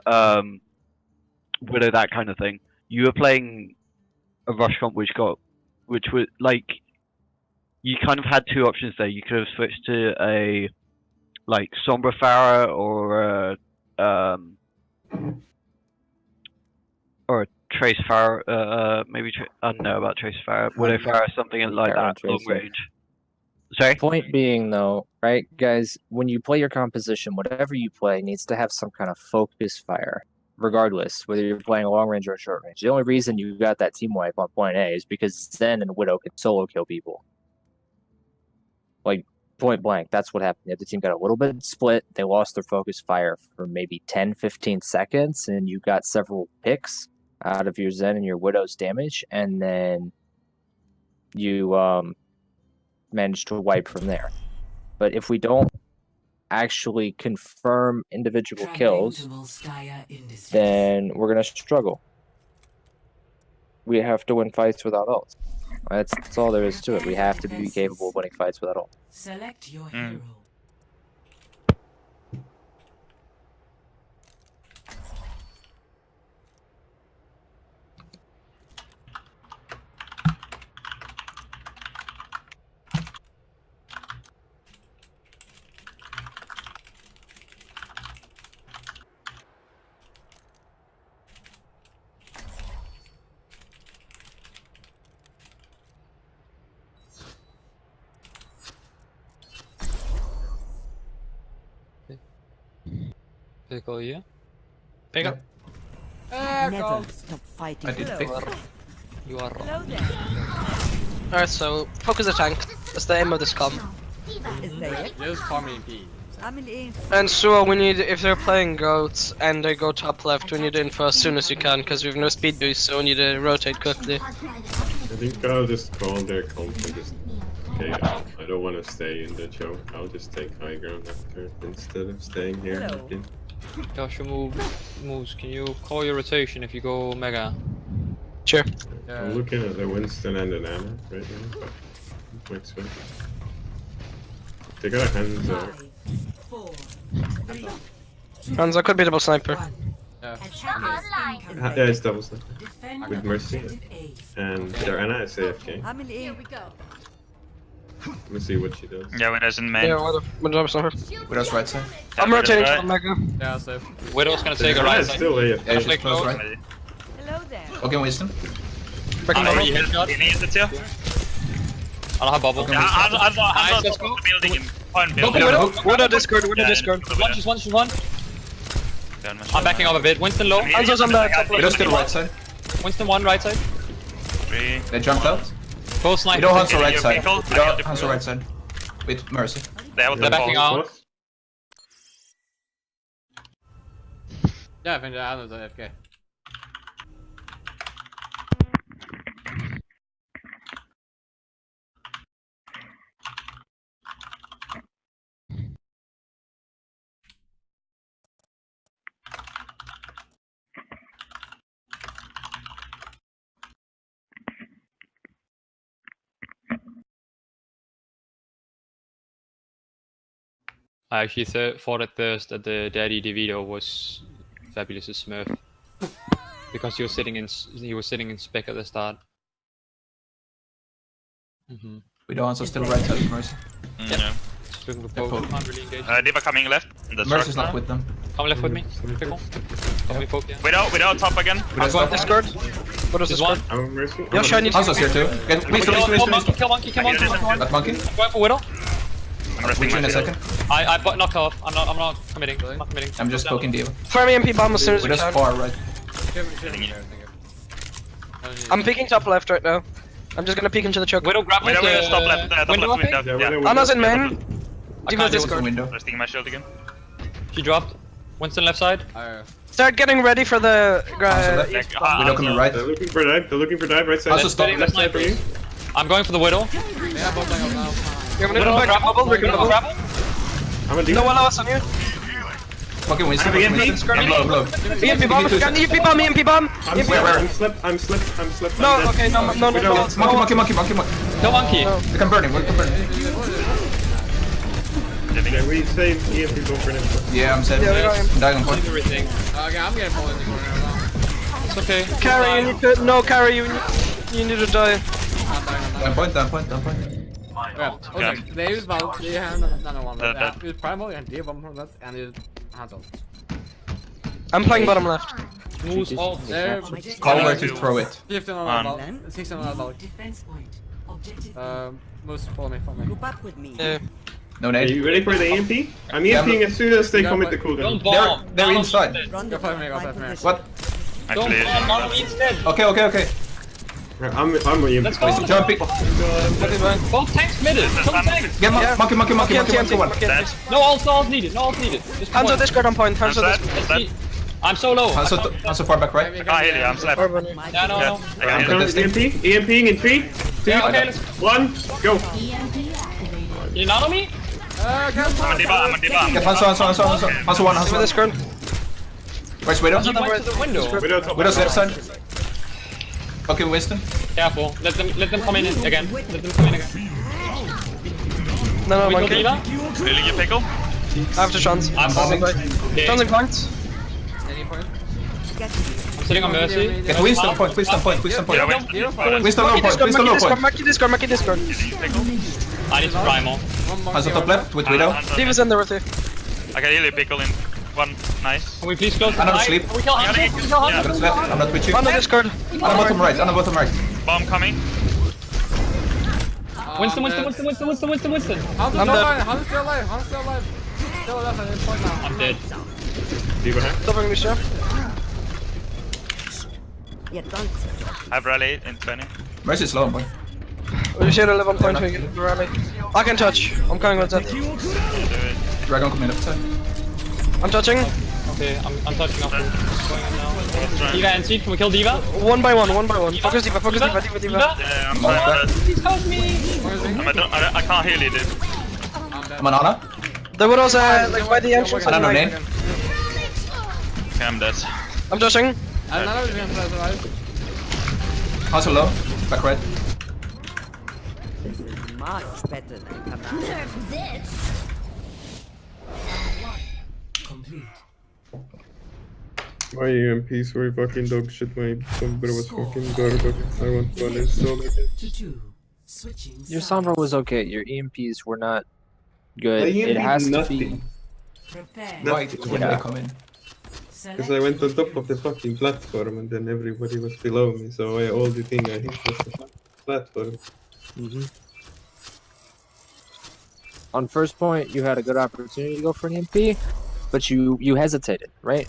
Widow, that kind of thing. You were playing a rush comp which was like, you kind of had two options there. You could have switched to a like Sombra Pharah or a Trace Pharah, maybe I don't know about Trace Pharah, Widow Pharah, something like that, long range. Sorry? Point being, though, right, guys, when you play your composition, whatever you play needs to have some kind of focus fire, regardless whether you're playing a long range or a short range. The only reason you got that team wipe on point A is because Zen and Widow can solo kill people. Like, point blank, that's what happened. The other team got a little bit split. They lost their focus fire for maybe 10, 15 seconds, and you got several picks out of your Zen and your Widow's damage, and then you managed to wipe from there. But if we don't actually confirm individual kills, then we're going to struggle. We have to win fights without ults. That's all there is to it. We have to be capable of winning fights without ults. Select your hero. Pickle here. Pick up. Never stop fighting. I did pick. You are wrong. Hello there. Alright, so focus the tank. That's the aim of this comp. Is that it? Just farming P. I'm in. And so we need, if they're playing goats and they go top left, we need info as soon as you can, because we have no speed boost, so we need to rotate quickly. I think I'll just call their comp and just. Okay, I don't want to stay in the choke. I'll just take high ground after instead of staying here. Hello. Okay. Joshua moves. Can you call your rotation if you go mega? Sure. I'm looking at the Winston and an Anna right now, but might switch. They got a hands up. Hanzo could be double sniper. Yeah. Yeah, it's double sniper. With Mercy. And their Anna is AFK. I'm in. Let me see what she does. Yeah, Widow's in main. Yeah, what double sniper? Widow's right side. I'm rotating to the mega. Yeah, safe. Widow's gonna take a Anna right is side. still AFK. Yeah, she's Flick close low. right. Hello there. Okay, Winston. Breaking Han bubble. är helt ja. I don't have bubble. Okay. Han Nice, drar let's go. på buildingen. På en Go building. for Widow. Widow Discord, Widow Discord. One, just one. I'm backing up a bit. Winston low. Hanzo's on the top left. Widow's still right side. Winston one right side. 3. They jumped out. Both sniper. Widow Hanzo right Your side. pickle. Widow Hanzo right side. With Mercy. They have They're backing the out. Yeah, I think the others are AFK. I actually thought at first that the Daddy DeVito was Fabulous' Smurf. Because he was sitting in spec at the start. Widow Hanzo still right side with Mercy. Yeah. Just looking for poke. Can't really engage. Diva coming left. In the Mercy's truck not now. with them. Come left with me. Pickle. Come me poke, yeah. Widow top again. Widow's top. Discord. Widow's There's Discord. one. I'm Mercy. Yoshi, I need Hanzo's here too. Get Winston, Kill Winston. kill monkey. That monkey. I'm going for Widow. I'm resting Reach in my a shield. second. I knock her off. I'm not committing. I'm not committing. I'm just poking Diva. Farm EMP bomb as soon as you Widow's can. far right. I'm peeking top left right now. I'm just gonna peek into the choke. Widow grab Widow, stop left. Top window, left I think? window. Yeah, Yeah. window. Anna's in Yeah, main. I Diva's can't deal Close the Discord. window. Resting my shield again. She dropped. Winston left side. Start getting ready for the. Hanzo left. Widow coming right. They're looking for dive. They're looking for dive. Right side. Hanzo stop. Left side for you. I'm going for the Widow. Yeah, both going up now. You're gonna Widow go back grab bubble. We're gonna Widow go. grab. I'm a No Diva. one else on you. Fucking Winston. I have Fucking EMP. Winston. Yeah, blow. EMP bomb. EMP bomb. EMP bomb. EMP Where? bomb. I'm slipped. No, I'm dead. okay, no. Monkey. Kill monkey. No. We can burn him. We can burn him. Yeah, we save EMP go for him. Yeah, I'm set. Yeah, we got him. I'm dying on point. Everything. Okay, I'm getting pulled in the corner now. It's okay. Carry, you need to. No, Carry, you need to die. I'm dying. Down point. Ja, Ja. det är ju bara, det är en annan one. Det- Det är ut primal, en D bomb från det, en ut hands on. I'm playing bottom left. Moves off. Det är Call where to throw it. 15 on On. ball, 16 on ball. Most follow me. Group up with me. Yeah. No Are nade. you ready for the EMP? I'm Yeah, EMPing as soon as they Yeah, commit the but- cooldown. Don't bomb. They're inside. Run Go the five minute, go my five minute. position. What? Don't Actually, bomb. Not me instead. Okay. I'm EMPing. Let's go. Winston jumping. Both tanks committed. Some tanks. Get Yeah. monkey one. dead. No ults needed. Just Hanzo one. Discord on point. Hanzo Dead. Discord. Dead. I'm so low. Hanzo far back right. I can't heal you. I'm slapped. Yeah, no. Yeah. I I'm can heal coming you. with EMP. EMPing in 3, 2, Yeah, okay, let's 1, go. You nano me? I'm a diva. Get Hanzo one. With Discord. Where's Widow? He went to the window. Widow top Widow's left side. Okay, Winston. Careful. Let them come in again. No, We go monkey. Diva? Really, you pickle? After Sean's. I'm bombing. Okay. Sean's in points. Any point? I'm sitting on Mercy. Get Winston point. Yeah, wait. Winston low Monkey point. Discord. Monkey Discord. I need to primal. Hanzo top left with Widow. Diva's in there with you. I can heal you, pickle in 1. Nice. Can we please close the Another fight? sleep. Can we kill Hanzo? Can we kill Hanzo? Widow's left. I'm not with you. On the Discord. On the bottom right. Bomb coming. Winston. How's I'm still dead. alive? How's still alive? Still alive, and point now. I'm dead. D.Va hack. Stopping Lucio. You don't. I have rally in 20. Mercy is low on point. Lucio to live on point. Rally. I can touch. I'm coming with that. Do it. Dragon coming left side. I'm touching. Okay, I'm touching up. What's going on now? Let's try. D.Va and Seed, can we kill D.Va? One by one. Focus D.Va. Yeah, I'm trying to. Please help me! I can't heal you, dude. I'm on Ana. The Widow's like by the entrance. I don't know name. Okay, I'm dead. I'm touching. None of them can survive. Hanzo low. Back red. This is much better than Command. My EMPs were fucking dog shit, my Sombra was fucking garbage. I want one so again. Your Sombra was okay. Your EMPs were not good. The It EMP has to nothing. be. Right, when they come in. Because I went on top of the fucking platform and then everybody was below me, so all the thing I hit was the platform. On first point, you had a good opportunity to go for an EMP, but you hesitated, right?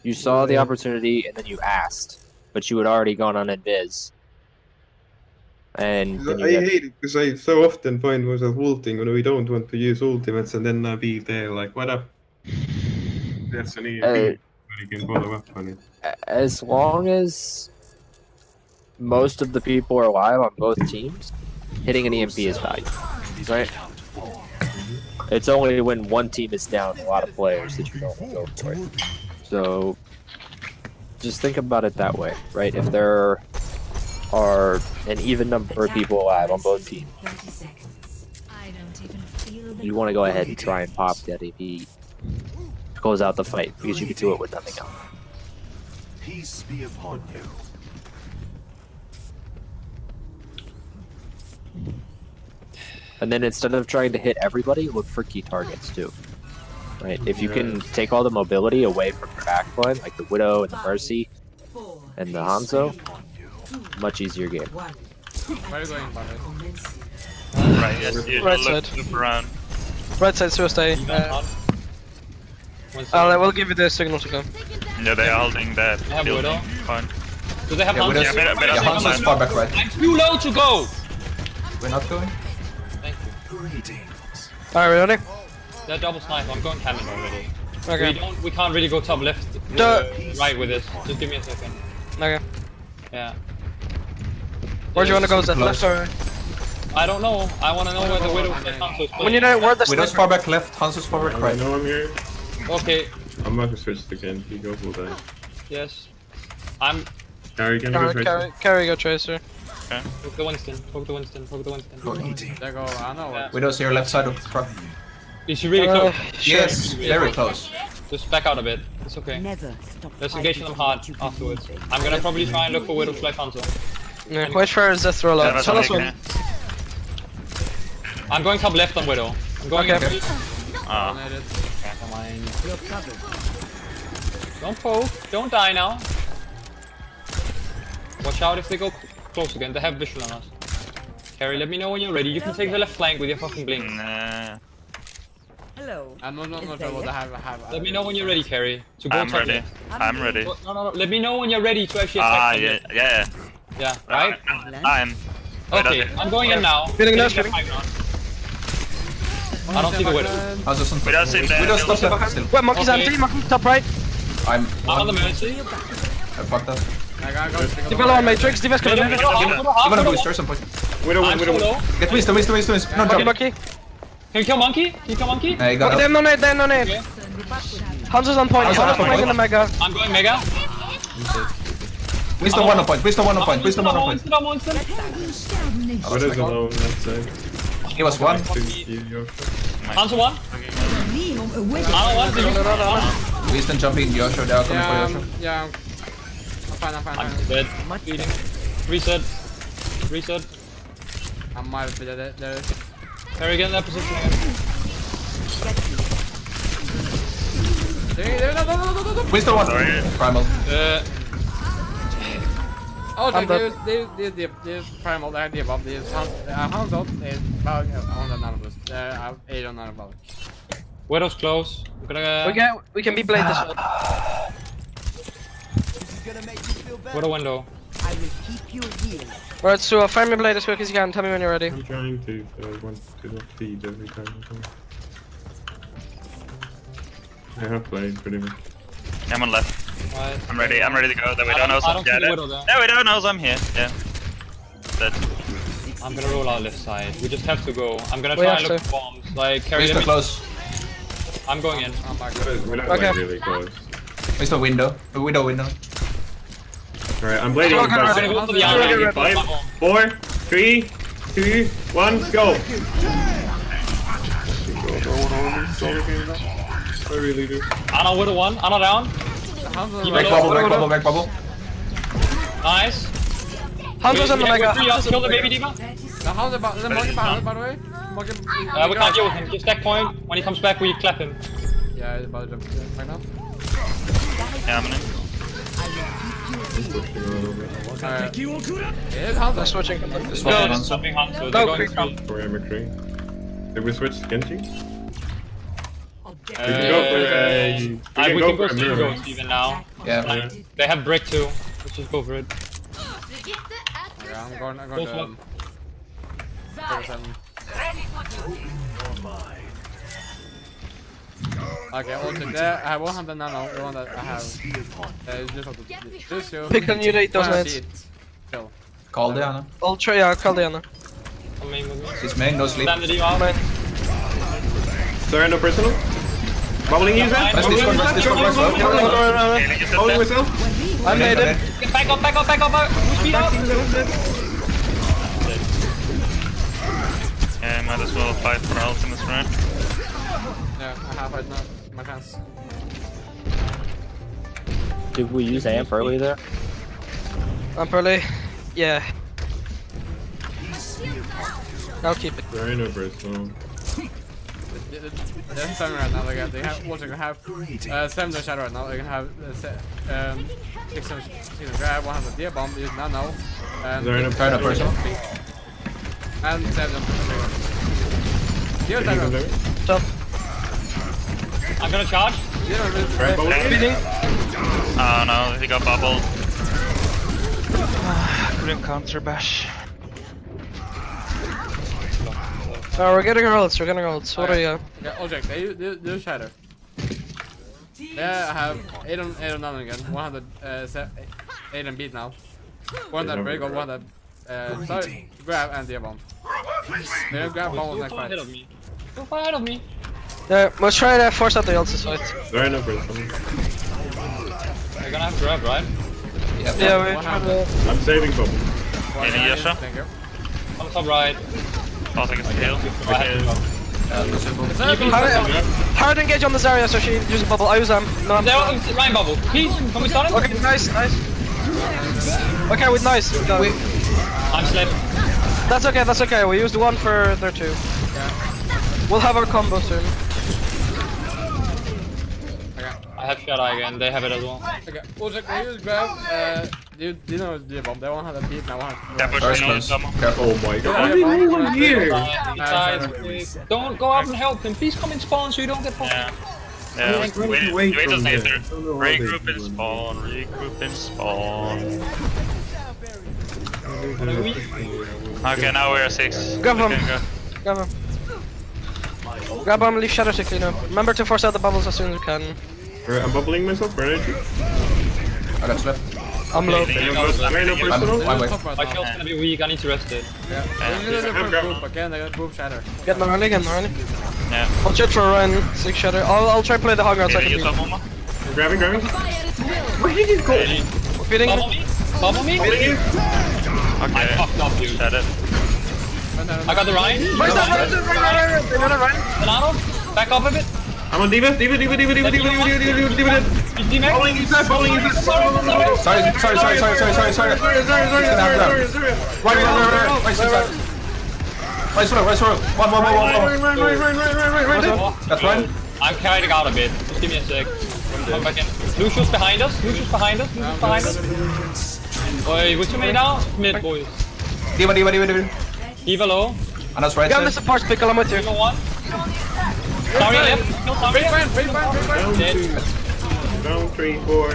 You saw the opportunity and then you asked, but you had already gone on invis. And then you I got- hate it because I so often find myself ulting when we don't want to use ultimates and then I be there like, what up? There's an EMP, but you can follow up on it. as long as most of the people are alive on both teams, hitting an EMP is valuable, right? It's only when one team is down a lot of players that you don't go for it. So just think about it that way, right? If there are an even number of people alive on both teams, you want to go ahead and try and pop that EP to close out the fight because you can do it with nothing else. Peace be upon you. And then instead of trying to hit everybody, look for key targets too. Right? If you can take all the mobility away from your backline, like the Widow and the Mercy and the Hanzo, much easier game. Where are you going, buddy? Right, yes, you Right look, side. look around. Right side, Suicide. I will give you the signal to come. Yeah, they're holding that have building Widow. point. Do they have Yeah, Hanzo? Widow's, Yeah, better yeah, take Hanzo's mine. far back right. I'm too low to go! We're not going. Thank you. Greetings. Alright, ready? They're double snipe, I'm going cannon already. Okay. We can't really go top left, Duh. right with this. Just give me a second. Okay. Yeah. Where do you want to go? Is that Close. left or? I don't know. I want to know where the Widow and the Hanzo is When you know where the Widow's sniper. far back left, Hanzo's far back I right. know I'm here. Okay, I'm about to switch again. You go full time. yes. I'm... Carry, can you go tracer? Carry go tracer. Poke the Winston, poke the Winston, poke the Winston. There go, I know what. Widow's here, left side of the truck. Is she really close? Yes, very close. Just back out a bit. It's okay. Never stop. Let's engage them hard afterwards. I'm gonna probably try and look for Widow Slash Hanzo. Yeah, wait for Zeth roll Yeah, out. that's Tell us what when. I'm going top left on Widow. I'm going Okay. in. Ah, Come on. Don't poke. Don't die now. Watch out if they go close again. They have visual on us. Carrie, let me know when you're ready. You can take the left flank with your fucking blink. nah. Hello. I'm not Is sure there what I yet? have. Let me know when you're ready, Carrie. To go I'm top ready. left. I'm ready. No. Let me know when you're ready to actually Ah, attack. yeah, yeah. Yeah, right? I'm. Wait, Okay, that's it. I'm going in now. Feeling Getting nice, left feeling. flank now. I don't see the Widow. Hanzo's on Widow's in there. Widow's top left still. Wait, monkey's Okay. empty. Monkey top right. I'm I'm on the one. Mercy. I fucked up. I gotta go. Develop on Matrix. Divas Widow, coming. Widow, I'm gonna boost her some point. Widow, I'm Widow. solo. Get Winston. No Monkey, jump. monkey. Can you kill Monkey? Can you kill Monkey? Hey, got Okay, up. no nade, no nade. Okay. Hanzo's on point. Hanzo's on Hanzo's point. making the mega. I'm going Mega. Winston one on point. Winston one on point. Winston one on point. Winston, I'm Winston. Widow's alone left side. He was one. Hanzo one. Hanzo one. Winston jumping. Yosho, they are coming for Yosho. Yeah. I'm fine. I'm dead. Bleeding. Reset. Reset. I might be there. Carry again that position again. No. Winston one. Sorry. Primal. Oh, I'm det är primal, det här är bara, det är hans dot, det är bara, on the nanobost, 8 on nanobost. Widow's close. I'm gonna We can be blade this way. This is gonna make you feel better. Widow window. I will keep you here. Alright, so find me blade as quick as you can. Tell me when you're ready. I'm trying to, but I want to not feed every time I come. I have played pretty much. I'm on left. Right. I'm ready to go. The Widow knows I I'm don't see dead. the Widow there. The Widow knows I'm here. Yeah. Dead. I'm gonna roll out left side. We just have to go. I'm gonna We try have and look to. for bombs. Like carry Mr. them. close. I'm going in. We're not Okay. like really close. Mr. window. Window. Alright, I'm blading on I'm gonna go to the island. 5, 4, 3, 2, 1, go! I really do. Anna Widow 1. Anna down. Back bubble. Nice. Hanzo's on the mega. Kill the baby diva. The hound is the monkey behind, by the way. Monkey. We can't deal with him. Just stack point. When he comes back, we clap him. Yeah, he's about to jump right now. Yeah, I'm in. It is hound. They're switching. Just Go. one Stopping Hanzo. Go, They're going quick, through. For McCree. Did we switch to Genji? We Uh, can go for we can go for a Steel mirror. Goats even now. Yeah. Like, they have brick too. Let's just go for it. Okay, I'm going Full to. swap. 37. Okay, also there, I have 100 nano, the one that I have. Is this you. Pick a new date, those Wanna nades. beat. Kill. Call Diana. I'll try, yeah, call Diana. Come in with me. She's main, no sleep. Stand the diva out. Sorry, no personal. Bubbling user. Let's Bubbling discord, let's discord, let's user. Bubbling myself. I made it. Back up. Who's speed up? Yeah, might as well fight for ultimates, right? Yeah, I have right now. My chance. Did we use amp early there? I'm probably. Yeah. I'll keep it. Sorry, no personal. They're 7 right now. They have. What's they gonna have? 7 shadow right now. They're gonna have 6 grab, 100 deer bomb. Use nano. And Sorry, no Try no personal. And 7. Deer Can you go shadow. there? Stop. I'm gonna charge. Right, bubbling. Oh no, he got bubbled. Couldn't counter bash. Oh, we're getting rolls. What are you? Okay, Ojek, they do shatter. Yeah, I have 8 on nano again. 100 8 and beat now. One that break or one that sorry, grab and deer bomb. They don't grab bomb next Go ahead fight. of me. Go ahead of me. Yeah, let's try to force out the ults this fight. Sorry, no personal. They're gonna have grab, right? Yeah, we're trying to. I'm saving bubble. Healing Yasha. Thank you. On top right. I'll take a steal. I have to go. Hard engage on the Zarya so she uses bubble. I use them. No, I'm There, Ryan bubble. Please, can we start it? okay, nice. Okay, with nice. Go. I'm slipped. That's okay. We used one for their 2. We'll have our combo soon. I have Shadow again. They have it as well. Okay, Ojek, they use grab. You know it's deer bomb. They won't have a beat now. They're Very pushing on close. someone. Careful. Oh my god. Everyone here. Don't go out and help him. Please come and spawn so you don't get popped. Yeah. Yeah, Wait wait from us there. later. I don't know how Regroup they and do it. spawn. Regroup and spawn. Okay, now we're 6. Grab We him. can go. Grab him. Grab him, leave Shadow to clean up. Remember to force out the bubbles as soon as you can. Alright, I'm bubbling myself for energy. I got slept. I'm low. Sorry, no personal. My way. My kill's gonna be weak. I need to rest it. Yeah. They're gonna do group again. They got group shatter. Get Marley. Yeah. I'll check for a run. 6 Shadow. I'll try play the hog round so I Healing can you beat. some, Momo. Grabbing. Where did you go? Feeding. Bubble me. Bubble me. Bubbling you. I Okay. fucked up, dude. Shed it. I got the Ryan. Where's that run? They're gonna run. Banano. Back up a bit. I'm on Diva. He's D-Max. Bubbling inside. Sorry. Right. One. That's right. I'm carrying out a bit. Just give me a sec. Come back in. Lucius behind us. Oi, what's your main now? Mid, boys. Diva. Eva low. And that's right Got side. the support pickle. I'm with you. Eva 1. Sorry, left. Kill Sorry. Down 3, 4.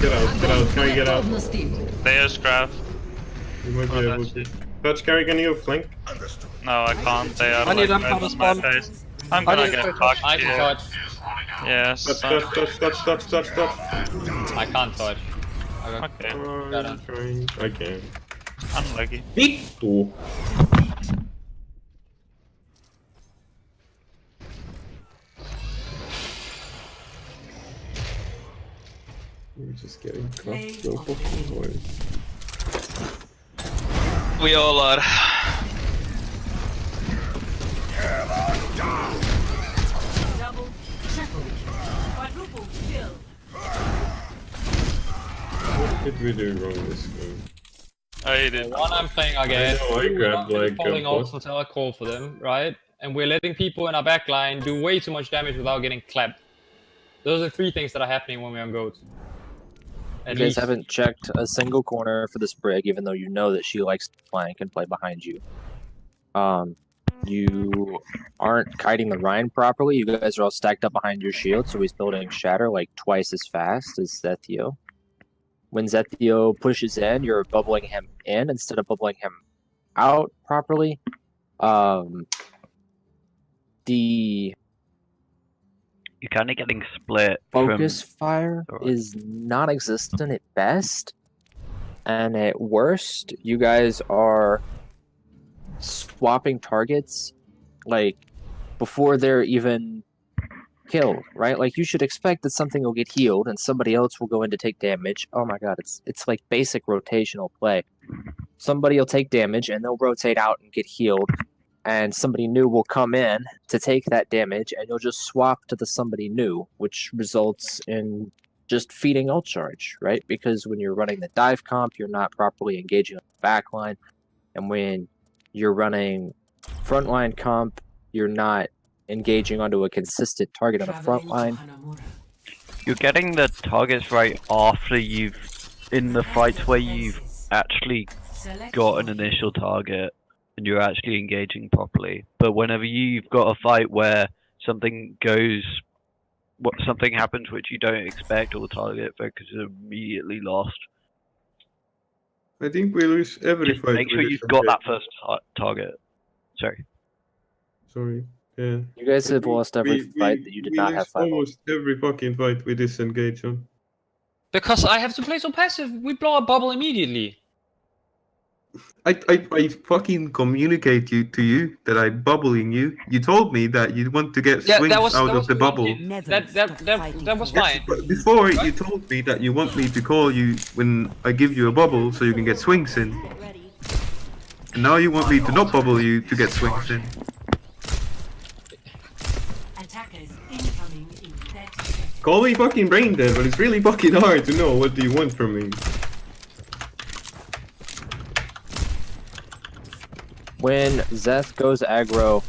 Get out, Carry, get out. There's grab. You might be able to. Touch, Carry, can you flank? No, I can't. They are I need like them right for in the my spawn. face. I'm gonna get fucked I can here. touch. Yes. Touch. I can't touch. Okay. I'm trying. I can. Unlucky. Vittu! You're just getting crushed so fucking hard. We all are. Double, triple, quadruple kill. What did we do wrong this game? I did. One I'm playing again. I know, I grabbed like Calling a out boss. hotel call for them, right? And we're letting people in our backline do way too much damage without getting clapped. Those are 3 things that are happening when we're on goat. You guys haven't checked a single corner for this Brig, even though you know that she likes to flank and play behind you. You aren't kiting the Rhine properly. You guys are all stacked up behind your shield, so he's building Shatter like twice as fast as Zethio. When Zethio pushes in, you're bubbling him in instead of bubbling him out properly. The You're kind of getting split. focus from... fire Alright. is non-existent at best, and at worst, you guys are swapping targets like before they're even killed, right? Like you should expect that something will get healed and somebody else will go in to take damage. Oh my god, it's like basic rotational play. Somebody will take damage and they'll rotate out and get healed, and somebody new will come in to take that damage, and you'll just swap to the somebody new, which results in just feeding ult charge, right? Because when you're running the dive comp, you're not properly engaging on the backline, and when you're running frontline comp, you're not engaging onto a consistent target on the front line. You're getting the targets right after you've, in the fights where you've actually got an initial target and you're actually engaging properly. But whenever you've got a fight where something happens which you don't expect, or the target focus is immediately lost. I think we lose every Just fight. make sure with you've this got that engage. first target. Sorry. Sorry. Yeah. You guys have lost every fight that you did not lose have 5 ult. almost every fucking fight we disengage on. Because I have to play so passive, we blow a bubble immediately. I fucking communicate to you that I'm bubbling you. You told me that you want to get Yeah, swings that was- out that of was the the bubble. That was fine. But before you told me that you want me to call you when I give you a bubble so you can get swings in. And now you want me to not bubble you to get swings in. Attackers incoming in 30 seconds. Call me fucking brain dead, but it's really fucking hard to know what do you want from me. When Zeth goes aggro,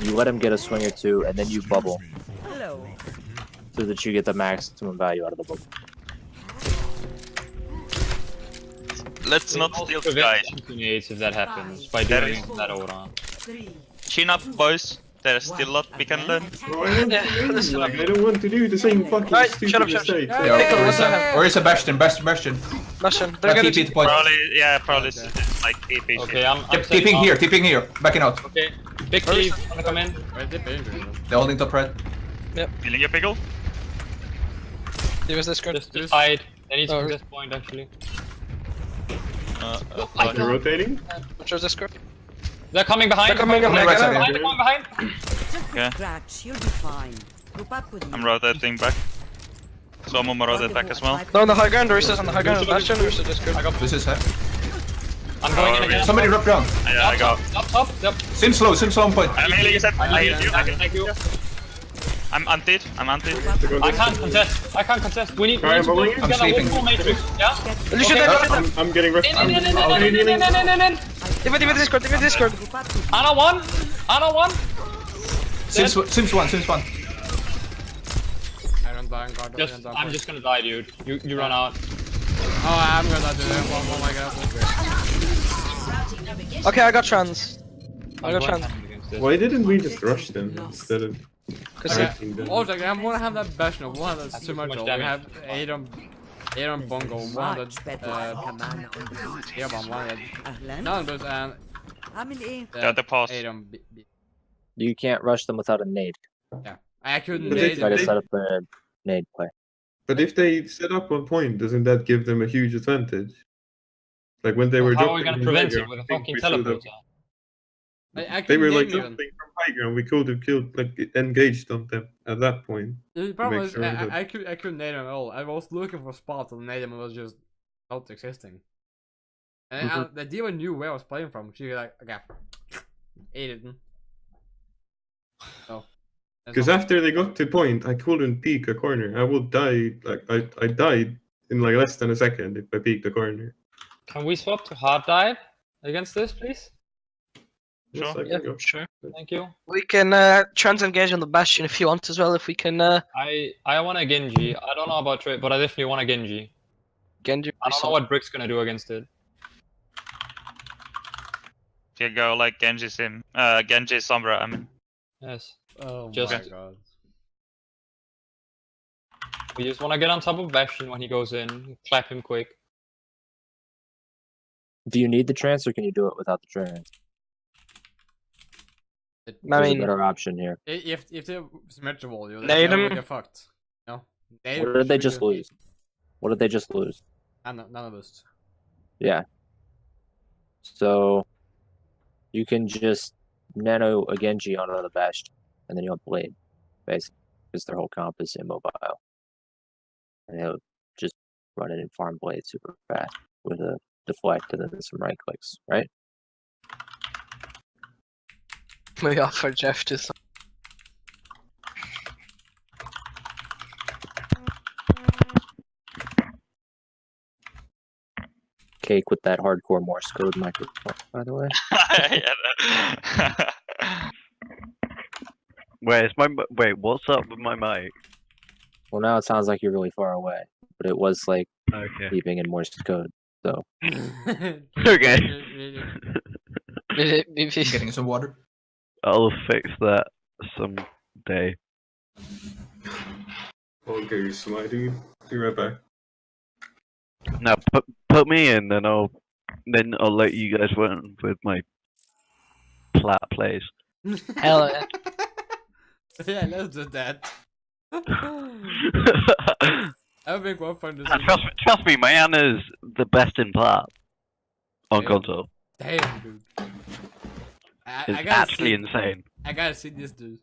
you let him get a swing or two, and then you bubble, Hello. so that you get the maximum value out of the bubble. Let's not steal Sky. If that happens by That doing is- that aura. 3. Chin up, boys. There's still a lot we can learn. Oh, I don't want to do the same fucking Alright, stupid shut up. mistake. Yeah, where is a Bastion? Bastion. Bastion. They're Back gonna TP to point. Probably like TP. Okay, I'm TPing here, backing out. Okay, big cleave, wanna come in? Where's the danger? They're holding top red. Feeling your pickle? He was this good. Just hide. They need to Oh. be this point actually. You're rotating? Which was this script? They're coming behind. They're coming behind. Right side, Behind, they're coming behind. Just Okay. a scratch. You'll be fine. Group up with me. I'm rotating back. So I'm gonna rotate back as well. No, on the high ground. Orissa's on the high ground. Bastion. Orissa just good. This is her. I'm going in again. Somebody drop down. Yeah, I got. Up top. Yep. Sim slow on point. I'm healing you, Seth. I healed you. Thank you. I'm anti. I can't contest. We need Alright, to go bowling. together. sleeping. Full matrix. Yeah. You should have. I'm getting ripped. In. Give it Discord. Group up with me. Ana one. Sims one. I don't die, God. I'm just gonna die, dude. You run out. Oh, I'm gonna do that. Oh my god. Okay, I got trans. I got I'm going trans. against this. Why didn't we just rush them instead of Because fighting them? Also, I want to have that bash now. 100 That's too much. too much We damage. have Aaron Bongo, 100 Much better commander on the beach. Evan, 100 Ahlan. Numbers, and عامل ايه؟ Yeah, the pause. Aaron. You can't rush them without a nade. I couldn't But nade Try to they- set up a nade play. But if they set up on point, doesn't that give them a huge advantage? Like when they Well, were how are we dropping gonna from prevent high it with a ground, I think fucking we should have- teleporter? I They couldn't were like name even. jumping from high ground. We could have killed, like engaged on them at that point. The problem make is sure that- I couldn't nade him at all. I was looking for spots and nade him was just not existing. And the demon knew where I was playing from. She was like, okay, ate it. So. Because after they got to point, I couldn't peek a corner. I would die. Like I died in like less than a second if I peeked a corner. Can we swap to hard dive against this, please? Yes, Sure. I can Yeah, go. sure. Thank you. We can trans-engage on the Bastion if you want as well, if we can I want a Genji. I don't know about trade, but I definitely want a Genji. Genji. I don't know what Brick's gonna do against it. If you go like Genji Sim, Genji Sombra, I mean. Yes. Oh Just- my god. We just want to get on top of Bastion when he goes in, clap him quick. Do you need the trance or can you do it without the trance? I There's mean, a better option here. If they smash the wall, you Nade him. get fucked. No. Nade What did they should just be- lose? What did they just lose? None of us. Yeah. So you can just nano a Genji onto the Bastion, and then you have Blade, basically, because their whole comp is immobile. And they'll just run it and farm Blade super fast with a deflect and then some right clicks, right? we offer Jeff to some. Cake with that hardcore Morse code microphone, by the way. Wait, what's up with my mic? Well, now it sounds like you're really far away, but it was like Okay. beeping in Morse code. So Okay. Getting some water. I'll fix that someday. Okay, so I do. Be right back. Now put me in, then I'll let you guys run with my plat plays. Hell yeah. Yeah, let's do that. I think one fun to see. Trust me, my Anna's the best in plat on Yeah. console. Damn, dude. I It's gotta actually see, insane. I gotta see this dude.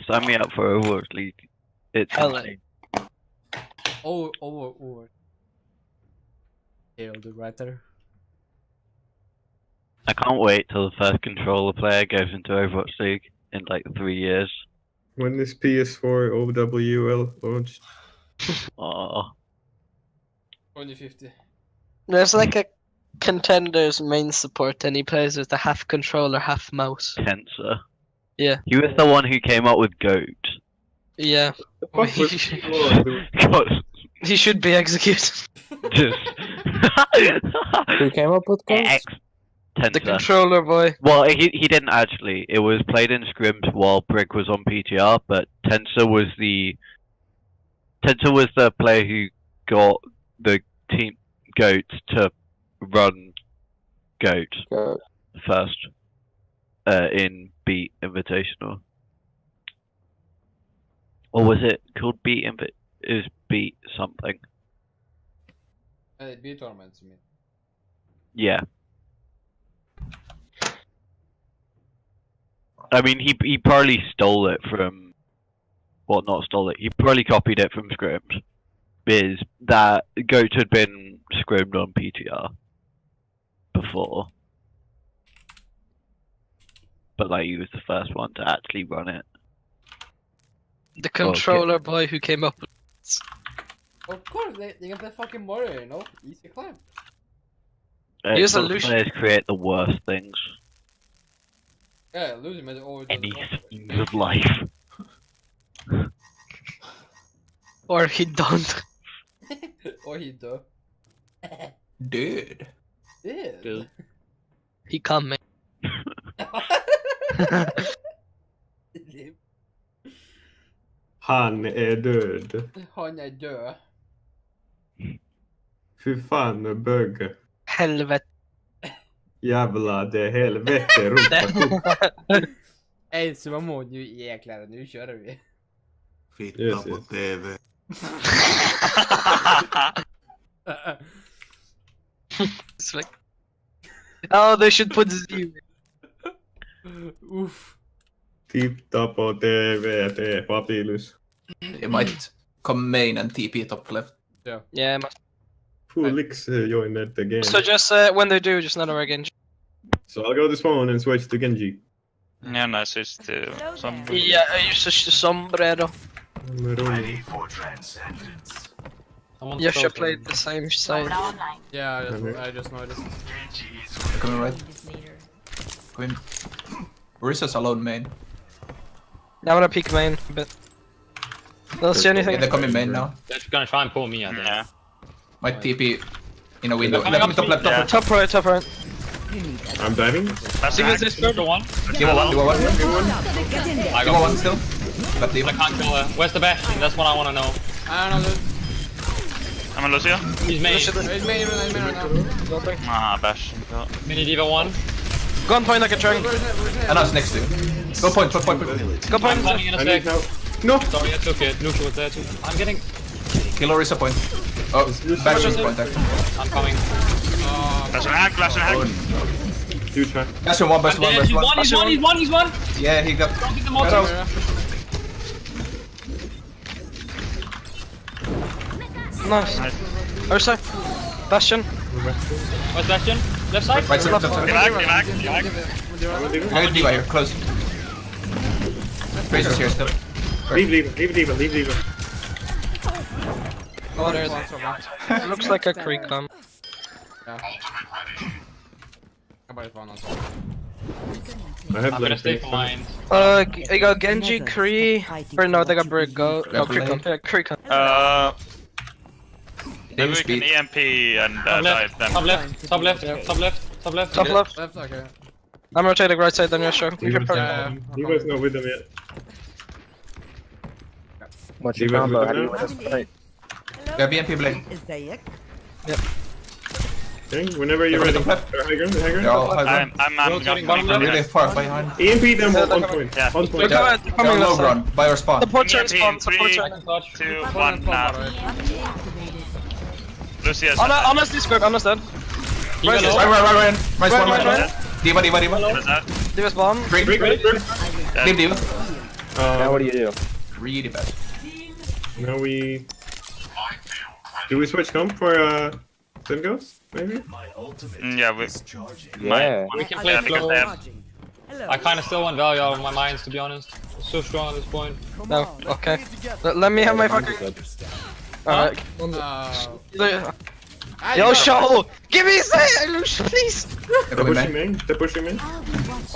Sign me up for Overwatch League. It's Hell insane. Over. Yeah, I'll do right there. I can't wait till the first controller player goes into Overwatch League in like 3 years. When is PS4 OWL launched? Oh, 2050. There's like a contender's main support, and he plays with a half controller, half mouse. Tensor. Yeah. He was the one who came up with Goat. Yeah. What was God, He should be executed. just who came up with Ghost? X The Tensor. controller boy. Well, he didn't actually. It was played in scrims while Brig was on PTR, but Tensor was the player who got the team Goat to run Goat Goat. first in Beat Invitational. Or was it called Beat It was Beat something. B tournaments, you mean? Yeah. I mean, he probably stole it from. Well, not stole it. He probably copied it from scrims. Is that Goat had been scrimmed on PTR before, but like he was the first one to actually run it. The controller boy who came up with Of course, they can play fucking Mario, you know? Easy climb. Use a Xbox Lucian. players create the worst things. Yeah, losing is always Any schemes of life. or he don't. Or he do. Dude. Dude. He coming. Han är död. Han är död. Fy fan bög. Helvete. Jävlar, det är helvete. Rumpa. Ey Simon, nu jäklar, nu kör vi. Fitta Yes, på yes. TV. It's like, oh, they should put Z. Uff. Titta på TV, det är fabulous. It might come main and TP top left. Yeah, must. Felix joined the game. So just when they do, just not a Genji. So I'll go to spawn and switch to Genji. Yeah, nice. It's some. Yeah, I use a sombrero. Ready for transcendence. Yasha played the same side. Yeah, I just noticed. Coming right. Going. Orissa's alone main. I'm gonna peek main a bit. Don't see anything. Yeah, they're coming main now. They're gonna try and pull me, I think. Yeah. Might TP in a window. They're coming Left, up top to me. left, top Yeah. left. Top right, top right. I'm diving. That's Single hack. this Number one. Give a one, give a one. I Give a got one still. Got I demon. can't kill her. Where's the Bastion? That's what I wanna know. I don't know, dude. I'm a Lucio. He's main. He's main right now. Ah, bash. Mini Diva 1. Gun point like a train. And us next to you. Go point, point, point, point. Go I'm point. coming in a I need sec. help. No! Sorry, I took it. Lucio was there too. I'm getting. Kill Orisa point. Oh, Bastion's point actually. I'm coming. Flash and hack. Flash and hack. Huge hack. Bastion one, Bastion one, Dead. Bastion He's one. one, he's one, he's one, he's one! Yeah, he got. Don't get the Got motor. out. Nice. Other side. Bastion. Where's Bastion? Left side? Right side, left side. Give hack. Give hack. Give hack. I got D.Va here, close. Tracer's here still. Leave Diva. Oh, there it looks like a creek come. Somebody's spawn on. I have I'm gonna stay like for mine. I got Genji, Kree. Or no, they got Brick. Go. No, Kree come. Yeah, Kree come. Maybe we can EMP and Top dive left, them. top left, top left, top left, top left. Top left. Left, okay. I'm rotating right side then, yeah, sure. You can Yeah, You guys not with them yet. What's your Diva's combo? with How do you them win this fight? Yeah, BMP blade. ازيك؟ Okay, whenever you're They're ready. top left. They're high ground, They're all high ground. I'm Rotating going bottom Really left. far behind. EMP them Yeah, on they're point. Yeah. On point. They're They're coming low left side. ground, by your spawn. Support train EMP spawn, in support 3, train. 2, 1, now. Lucius. Honest this group, honest dead. Right, Right, right. Right spawn, right, right. right. D.Va. What's that? Divas bomb. Break. Yeah. Leave D.Va. Now what do you do? Really bad. Now we... Do we switch comp for Zengos? Maybe? My ultimate Yeah, we is charging. Yeah. We can play Yeah, because slow. they have. Hello. I kinda still want value out of my mines, to be honest. It's so strong at this point. No, okay. Let me have my fucking. Alright. Yo, show! Give me a second, please! They're They're coming pushing main. main. They're pushing main.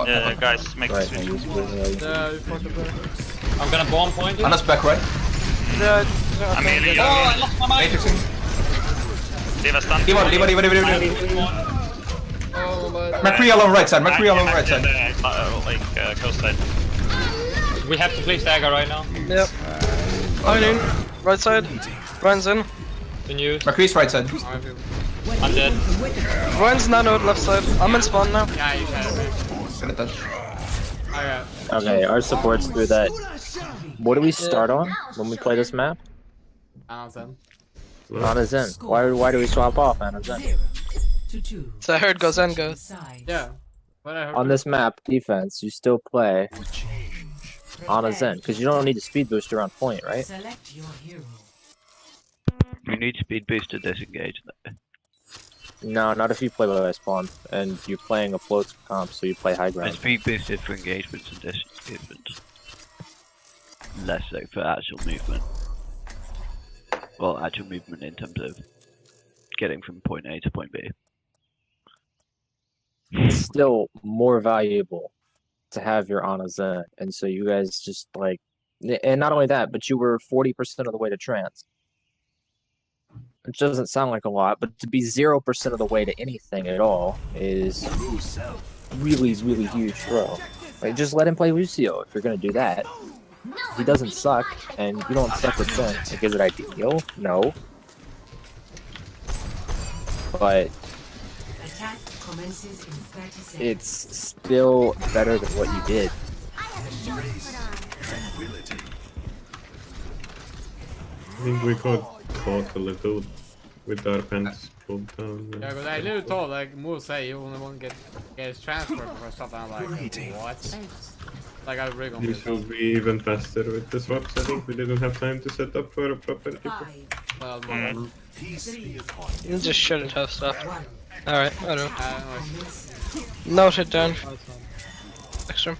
Yeah, guys, make Right, this and switch. use blue. Yeah, you fucked up there. I'm gonna bomb point it. Anna's back right. Yeah, I'm healing. Oh, I lost my mine! Matrixing. D.Va stun. D.Va. Oh, but... McCree along right side. McCree along right side. Coast side. We have to play stagger right now. yep. I'm in. Right side. Ryan's in. Then you. McCree's right side. I'm dead. Ryan's nanoed left side. I'm in spawn now. Yeah, you can, man. Gonna touch. I Okay, our support's through that. What do we start on when we play this map? got Zen. Ana Zen. Why do we swap off Ana Zen? So I heard goes and goes. Yeah. But I heard On this map, defense, you still play Ana Zen, because you don't need a speed booster on point, right? You need speed boost to disengage though. No, not if you play by spawn, and you're playing a float comp, so you play high And ground. speed boost is for engagements and disengagements. Less so for actual movement. Well, actual movement in terms of getting from point A to point B. It's still more valuable to have your Ana Zen, and so you guys just like, and not only that, but you were 40% of the way to trans. which doesn't sound like a lot, but to be 0% of the way to anything at all is really, really huge throw. Like, just let him play Lucio if you're gonna do that. He doesn't suck, and you don't suck with Zen. Like, is it ideal? No. But it's still better than what you did. I think we got caught a little with our pants pulled down. Yeah, because I literally told, like, Moose say he only won't get his transfer for stuff, and I'm like, what? Like, I was really You confused. should be even faster with the swaps. I think we didn't have time to set up for a proper keeper. Well, You just shouldn't have stuff. Alright, I know. anyways. Note it down. Extra.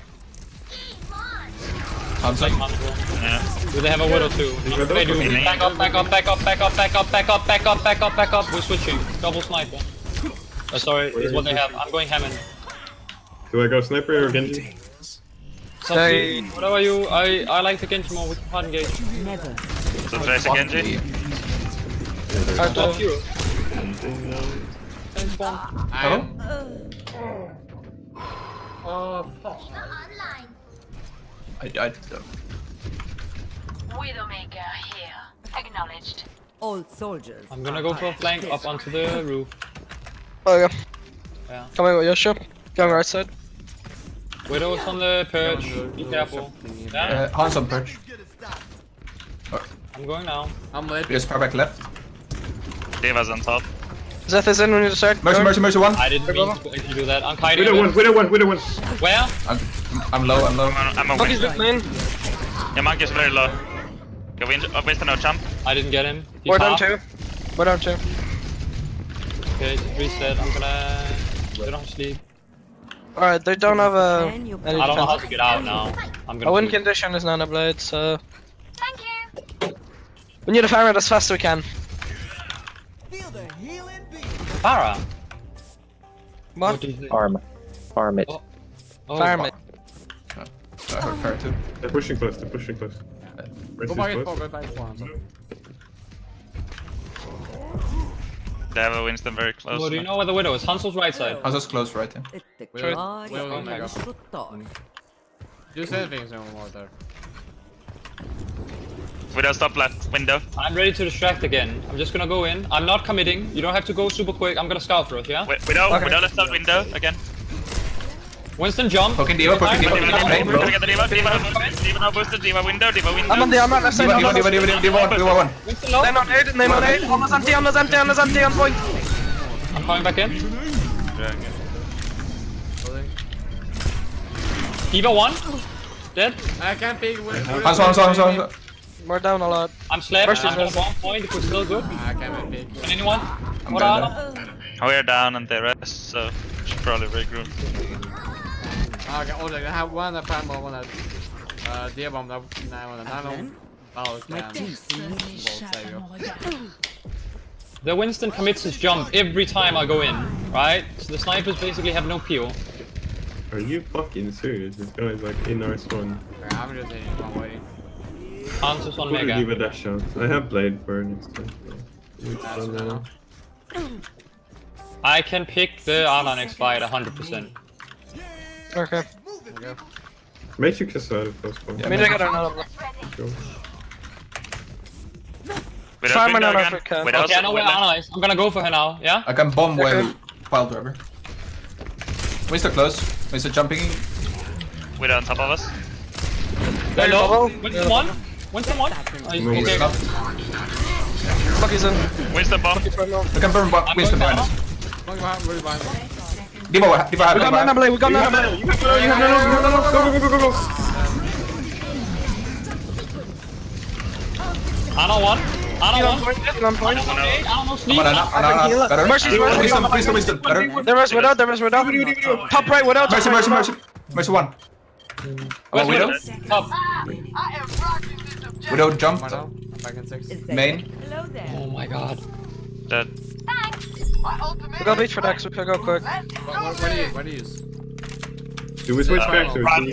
Like, Yeah. do they have a widow too? They do. Back up, back up, back up, back up, back up, back up, back up, back up, back up. We're switching. Double sniper. Oh, sorry, is what they have. I'm going Hammond. Do I go sniper or Genji? They- What are you? I like the Genji more with hard engage. Never. So Trace Genji. I'll Top do. hero. I'm... Oh, fuck. Widowmaker here. Acknowledged. All soldiers. I'm gonna go for a flank up onto the roof. Okay. Yeah. Come on, Yosha. Going right side. Widow is on the perch. Be careful. Yeah, Hans on perch. I'm going now. I'm late. Just far back left. Diva's on top. Zeth is in when you start. Mercy, mercy, mercy, one. I didn't mean to actually do that. I'm kiting. Widow one. Where? I'm low, I'm low. I'm a Monkey's Winston. main. Yeah, Monkey's very low. Go Winston, no jump. I didn't get him. He's We're down half. 2. We're down 2. Okay, just reset. I'm gonna. They don't sleep. Alright, they don't have a. I don't know how to get out now. I'm gonna. A win shoot. condition is Nana Blade, so. We need to farm it as fast as we can. Feel the healing beat. Farah. What? do you think? Farm it. Oh, Farm it. I heard fair too. They're pushing close. Go Mercy's back and close. go back and forth. They have a Winston very close. Well, do you know where the widow is? Hansel's right side. Hans is close right here. Do anything no more there. Widow stop left window. I'm ready to distract again. I'm just gonna go in. I'm not committing. You don't have to go super quick. I'm gonna scout first, yeah? Widow left out window again. Winston jump. Poking Diva, poking Diva. We're gonna get the Diva now boosted, Diva window. I'm on left side. Diva one. Winston low. They're not 8, they're not 8. Almost empty, on point. I'm coming back in. Diva 1. Dead. I can't pick with. Hans. We're down a lot. I'm slapped. Versus I'm at 1 point. It was still good. I can't pick. Can anyone? I'm What dead. are We're down and they rest, so should probably regroup. Okay, oh, they have one at Primal, one at Deer Bomb, that one at Nano. Balk, My and teeth The Winston commits his jump every time I go in, right? So the snipers basically have no peel. Are you fucking serious? This guy is like in our spawn. I'm just hitting one way. Hans is on Couldn't Mega. give a dash shot. I have blade for next time. That's now. I can pick the Arla next fight 100%. Okay. Matrix is out of close point. I mean, I got another block. Go. Widow Farm window another again. African. Widow's Okay, I know where left. Arla is. I'm gonna go for her now, yeah? I can bomb Okay. well pile driver. Winston close. Winston jumping. Widow on top of us. They're low. low. Winston 1. Winston 1. Move Okay. it Up. Bucky's in. Winston bomb. I can burn Winston behind us. One behind, really behind. Diva We got Nana Blade, we got Nana Blade. You have no. Arla 1. Arla 1. On point. Arla no sleep. Better. Mercy's Winston. Better. There was Widow. Top right, Widow. Top right. Mercy one. Where's Widow? Top. Widow jump. One now. Back in 6. Main. Hello there. Oh my god. Dead. We got beach for Dex, we could go quick. What do you use? Do we switch back to Run.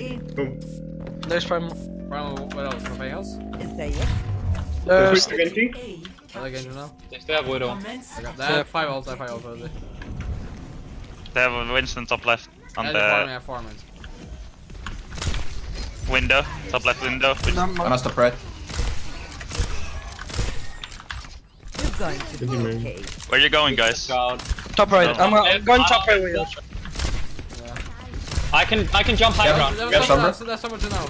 There's Prime. Primal, what else? Nothing else? Is there yet? There's. Genji? Are they getting now? They still have Widow. Okay. They have 5 ults, I have 5 ults already. They have a Winston top left on And I the have 4 minutes. window. Top left window. Ana stop right. You're going to be okay. Where you going, guys? Top right. No. I'm going top right with you. I can jump high ground. There's so much now.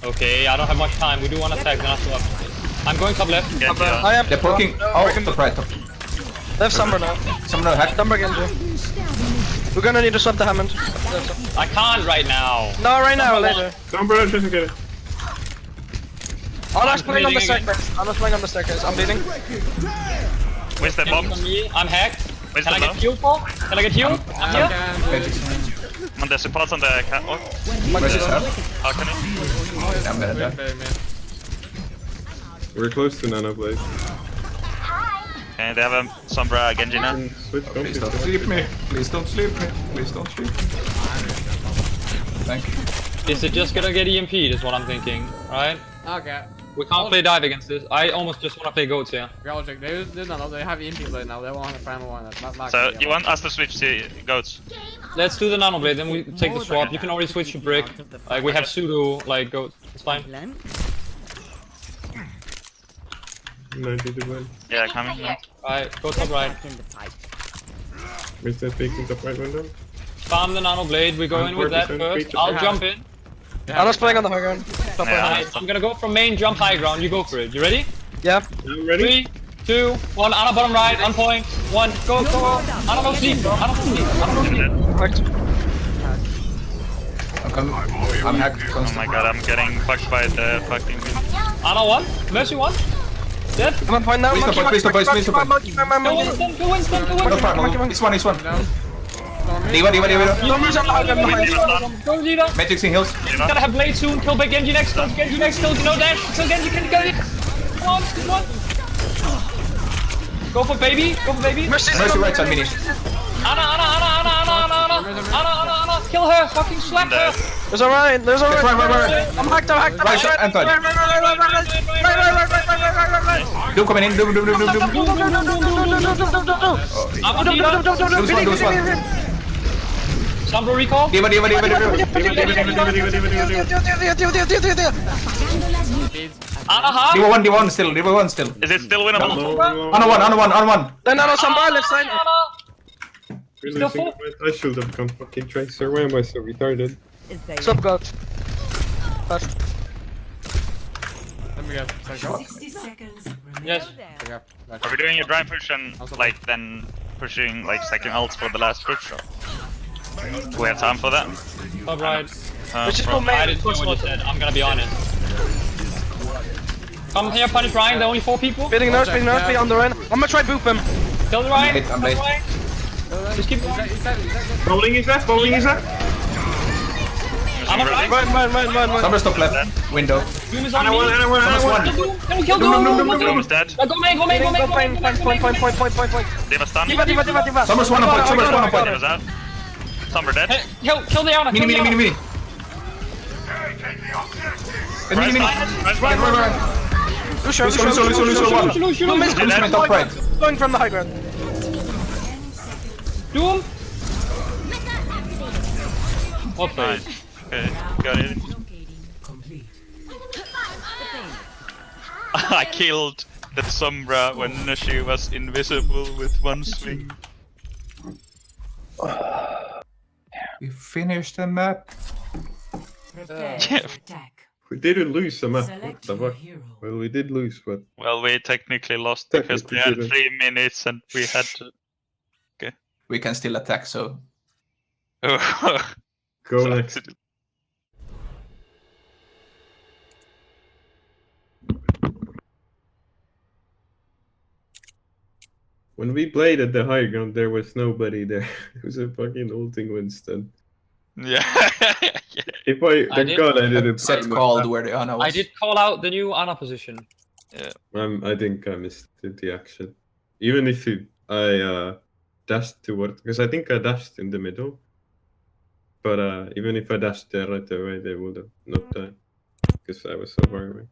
Okay, I don't have much time. We do one attack, then after left. I'm going top left. Genji, I am. They're poking. Oh, top right. Top. They have Summer now. Someone hack. Summer Genji. We're gonna need to swap the Hammond. I can't right now. No, right now, later. Don't bro, just get it. Ana's playing on the bleeding again. staircase. Ana's playing on the staircase. I'm bleeding. Where's the bomb? On me. I'm hacked. Where's Can the I get bomb? healed, Paul? Can I get healed? I'm here. On the supports on the catwalk. Where's his help? How can it? I'm better. We're close to Nano Blade. Okay, they have a Sombra Genji now. Switch, don't Please be don't scared. sleep me. Please don't sleep me. Please don't sleep me. Thank you. Is it just gonna get EMP'd is what I'm thinking, right? Okay. We can't play dive against this. I almost just wanna play goats here. Okay, I'll check. They have EMP blade now. They won't have final one. So you want us to switch to goats? Let's do the nano blade, then we take the swap. You can already switch to brick. Like we have pseudo like goats. It's fine. 90 to win. Yeah, coming. Yeah. Alright, go top right. Where's that peeking top right window? Farm the nano blade, we go in with that 4% first. feature. I'll jump in. Ana's playing on the high ground. Top Yeah. right. Alright, I'm gonna go from main, jump high ground, you go for it. You ready? Yeah. I'm ready? 3, 2, 1, Ana bottom right, on point. 1, go, go, go. Ana no sleep, Ana no sleep, Ana no sleep. Correct. I'm coming. I'm hacked. Oh my god, I'm getting fucked by the fucking. Ana 1, Mercy 1. Dead. I'm on point now. Please stop, please stop, please stop. Go Winston, go Winston, go What the Winston. fuck? It's one, it's one. Diva. Go Zeta. Matrix in heals. Gonna have blade soon, kill back Genji next, kill Genji next, kill no dash, kill Genji, can go. Come on, come on. Go for baby, go for baby. Mercy Right side mini. Ana, kill her, fucking slap her. There's alright. There's alright. Right. I'm hacked. Right side and third. Doom coming in. Doom. Lose one. Sombra recall. Diva. Ana half. Diva one still. Is it still winnable? On one. Then Ana's on bar left side. We're Still losing full? the fight. I should have become fucking Tracer. Why am I so retarded? Sub goat. Fast. Let me go. Go. 60 seconds. Yes. Okay. Are we doing a dry push and like then pushing like second ults for the last push? Or? Do we have time for that? Top right. Let's just go From- main. I didn't know what you said, I'm gonna be honest. Come here, punish Ryan, there are only 4 people. Speeding north, on the run. I'm gonna try boop him. Kill the Ryan. I'm late. Just keep going. Bowling is left. I'm on right. Run. Sombra stop left. Window. Doom is on me. One. Kill Doom. Doom is dead. Go main. Point. Diva stun. Diva. Sombra's one on point. Diva's out. Sombra dead. Hey, kill the Ana. Mini. Right Mini. side. Lucio, one. Lucio, Top right. going from the high ground. Doom. Okay. Nice. Okay, got it. I killed that Sombra when she was invisible with one swing. We finished the map. Yeah. We didn't lose the map. What the fuck? Well, we did lose, but Well, we technically lost because we had 3 minutes and we had to. We can still attack, so go next. When we played at the high ground, there was nobody there. It was a fucking ulting Winston. Yeah. If I did- God, I didn't set play called much. where the Ana was. I did call out the new Ana position. I think I missed the action. Even if I dashed toward, because I think I dashed in the middle. But even if I dashed there right away, they would have not died because I was so far away.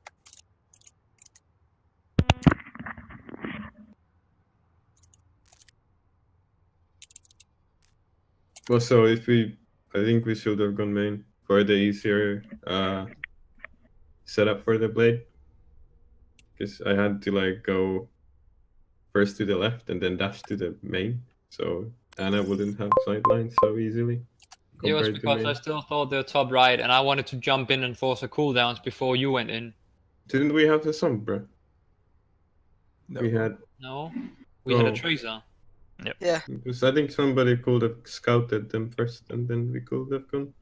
Well, so if we, I think we should have gone main for the easier setup for the blade. Because I had to like go first to the left and then dash to the main, so Anna wouldn't have sidelines so easily. It was compared to because main. I still thought they were top right, and I wanted to jump in and force a cooldowns before you went in. Didn't we have the Sombra? No. We had. No, we had a Oh. Tracer. Yeah. Because I think somebody could have scouted them first, and then we could have gone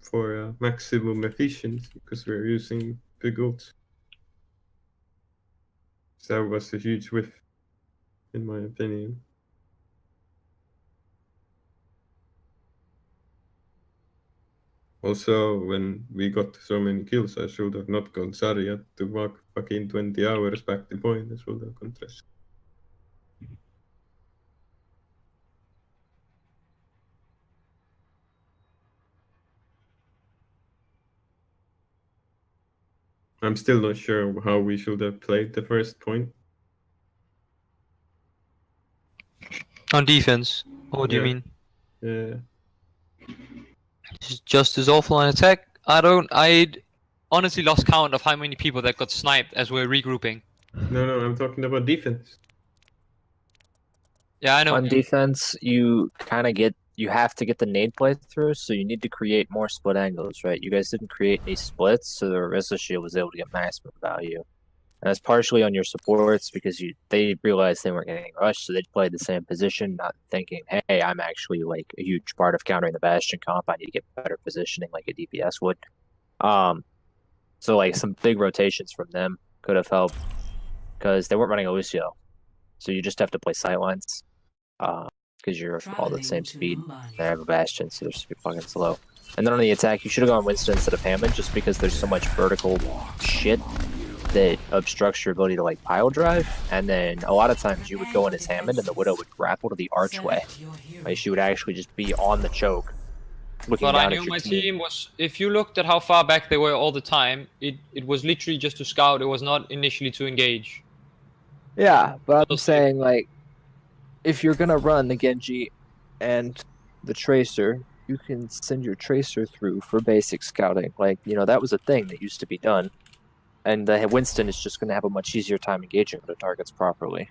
for maximum efficiency because we're using big ults. So that was a huge whiff, in my opinion. Also, when we got so many kills, I should have not gone Zarya to walk fucking 20 hours back to point. I should have gone Thresh. I'm still not sure how we should have played the first point. On defense? What do you Yeah. mean? Yeah. Just as awful on attack? I honestly lost count of how many people that got sniped as we're regrouping. No, I'm talking about defense. Yeah, I know. On defense, you have to get the nade play through, so you need to create more split angles, right? You guys didn't create any splits, so the Orisa shield was able to get maximum value. And that's partially on your supports because they realized they weren't getting rushed, so they played the same position, not thinking, hey, I'm actually like a huge part of countering the Bastion comp. I need to get better positioning like a DPS would. So like some big rotations from them could have helped because they weren't running a Lucio. So you just have to play sightlines because you're all the same speed. They have a Bastion, so they're super fucking slow. And then on the attack, you should have gone Winston instead of Hammond just because there's so much vertical shit that obstructs your ability to like pile drive, and then a lot of times you would go in as Hammond and the Widow would grapple to the archway. Like she would actually just be on the choke, looking But down I at knew your my team. team was, if you looked at how far back they were all the time, it was literally just to scout, it was not initially to engage. Yeah, but I'm So- saying like, if you're gonna run the Genji and the Tracer, you can send your Tracer through for basic scouting. Like, you know, that was a thing that used to be done. And Winston is just going to have a much easier time engaging the targets properly.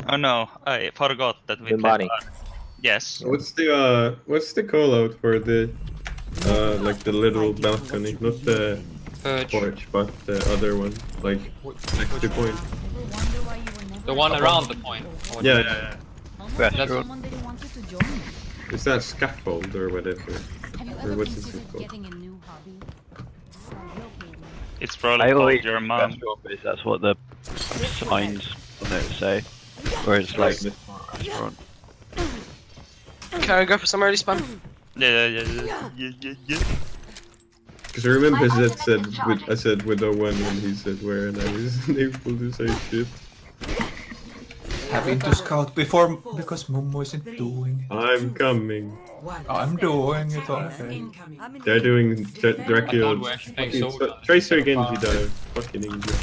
Oh no, I forgot that we Bimbani. played. Yes. What's the call out for the like the little balcony, not the Purge. porch, but the other one, like next to point. The one around the point. Or Yeah. That's- Someone didn't want you to join. Is that scaffold or whatever? Have you Or ever what's it considered called? getting a new hobby? It's probably I called always your mom. that's what the signs on it say. Where it's like restaurant. Can I go for some early spam? Yeah. Because I remember I said Widow 1 and he said where, and I was able to say shit. Having to scout before because Momo isn't doing it. I'm coming. I'm doing it, okay. They're doing I thought Dracula. we were actually playing Soldier. Tracer Genji dive. Fucking English.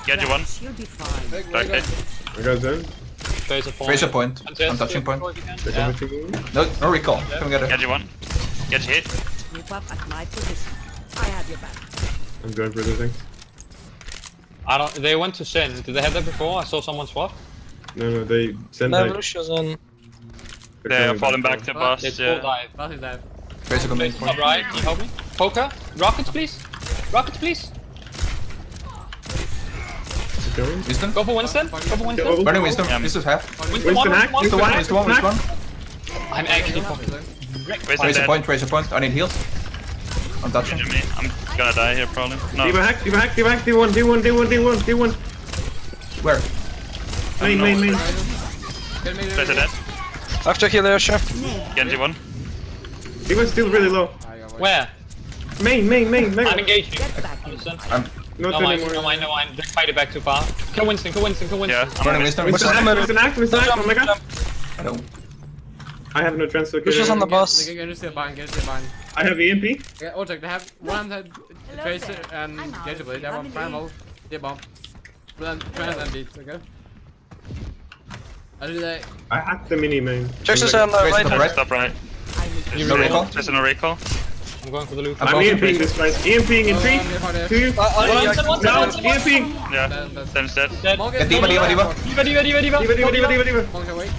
Get you one. You'll be fine. Okay. I got them. Tracer point. Tracer point. Contest, I'm touching point. if you can. They're Yeah. coming to me. No recall. Come get it. Get you one. Get hit. Group up at my position. I have your back. I'm going for the thing. I don't. They went to Sin. Did they have that before? I saw someone swap. No, they send No, like. Lucio's on. They're falling back to They boss. full Yeah. dive. That is dive. Tracer come in Top point. right. Can you help me? Poker. Rockets, please. Rockets, please. Going. Winston. Go for Winston. Go for Winston. Go. Burning Winston. Yeah. Winston's half. Winston one. hack, Winston one. Winston Winston one. I'm actually fucking wrecked. Where's Tracer that? point. Tracer point. I need heals. I'm touching. Me. I'm gonna die here probably. No. D1 hack, D1. Where? Main. Tracer dead. After healer, sure. Genji one. D1's still really low. Where? Main. I'm engaging. Winston. Not No mind, anymore. no mind. They fight it back too far. Kill Winston. Yeah. Burning Winston. Winston hack, oh my god. I know. I have no transfer. Lucio's on the boss. Get into the bind, get into the bind. I have EMP. Yeah, Ojek, they have one had Tracer and Genji Blade. They have one Primal, they bomb. Then Trent and Beat, okay? I do that. I hacked the mini main. Just on the Where's right the hand. right? Stop right. No recall? Just no recall. I'm going for the loop. I'm EMPing this fight. EMPing in 3, 2, 1. Now, EMPing. Yeah. Zen's dead. Get D.Va, D.Va, D.Va. Diva, Diva. Monkey away.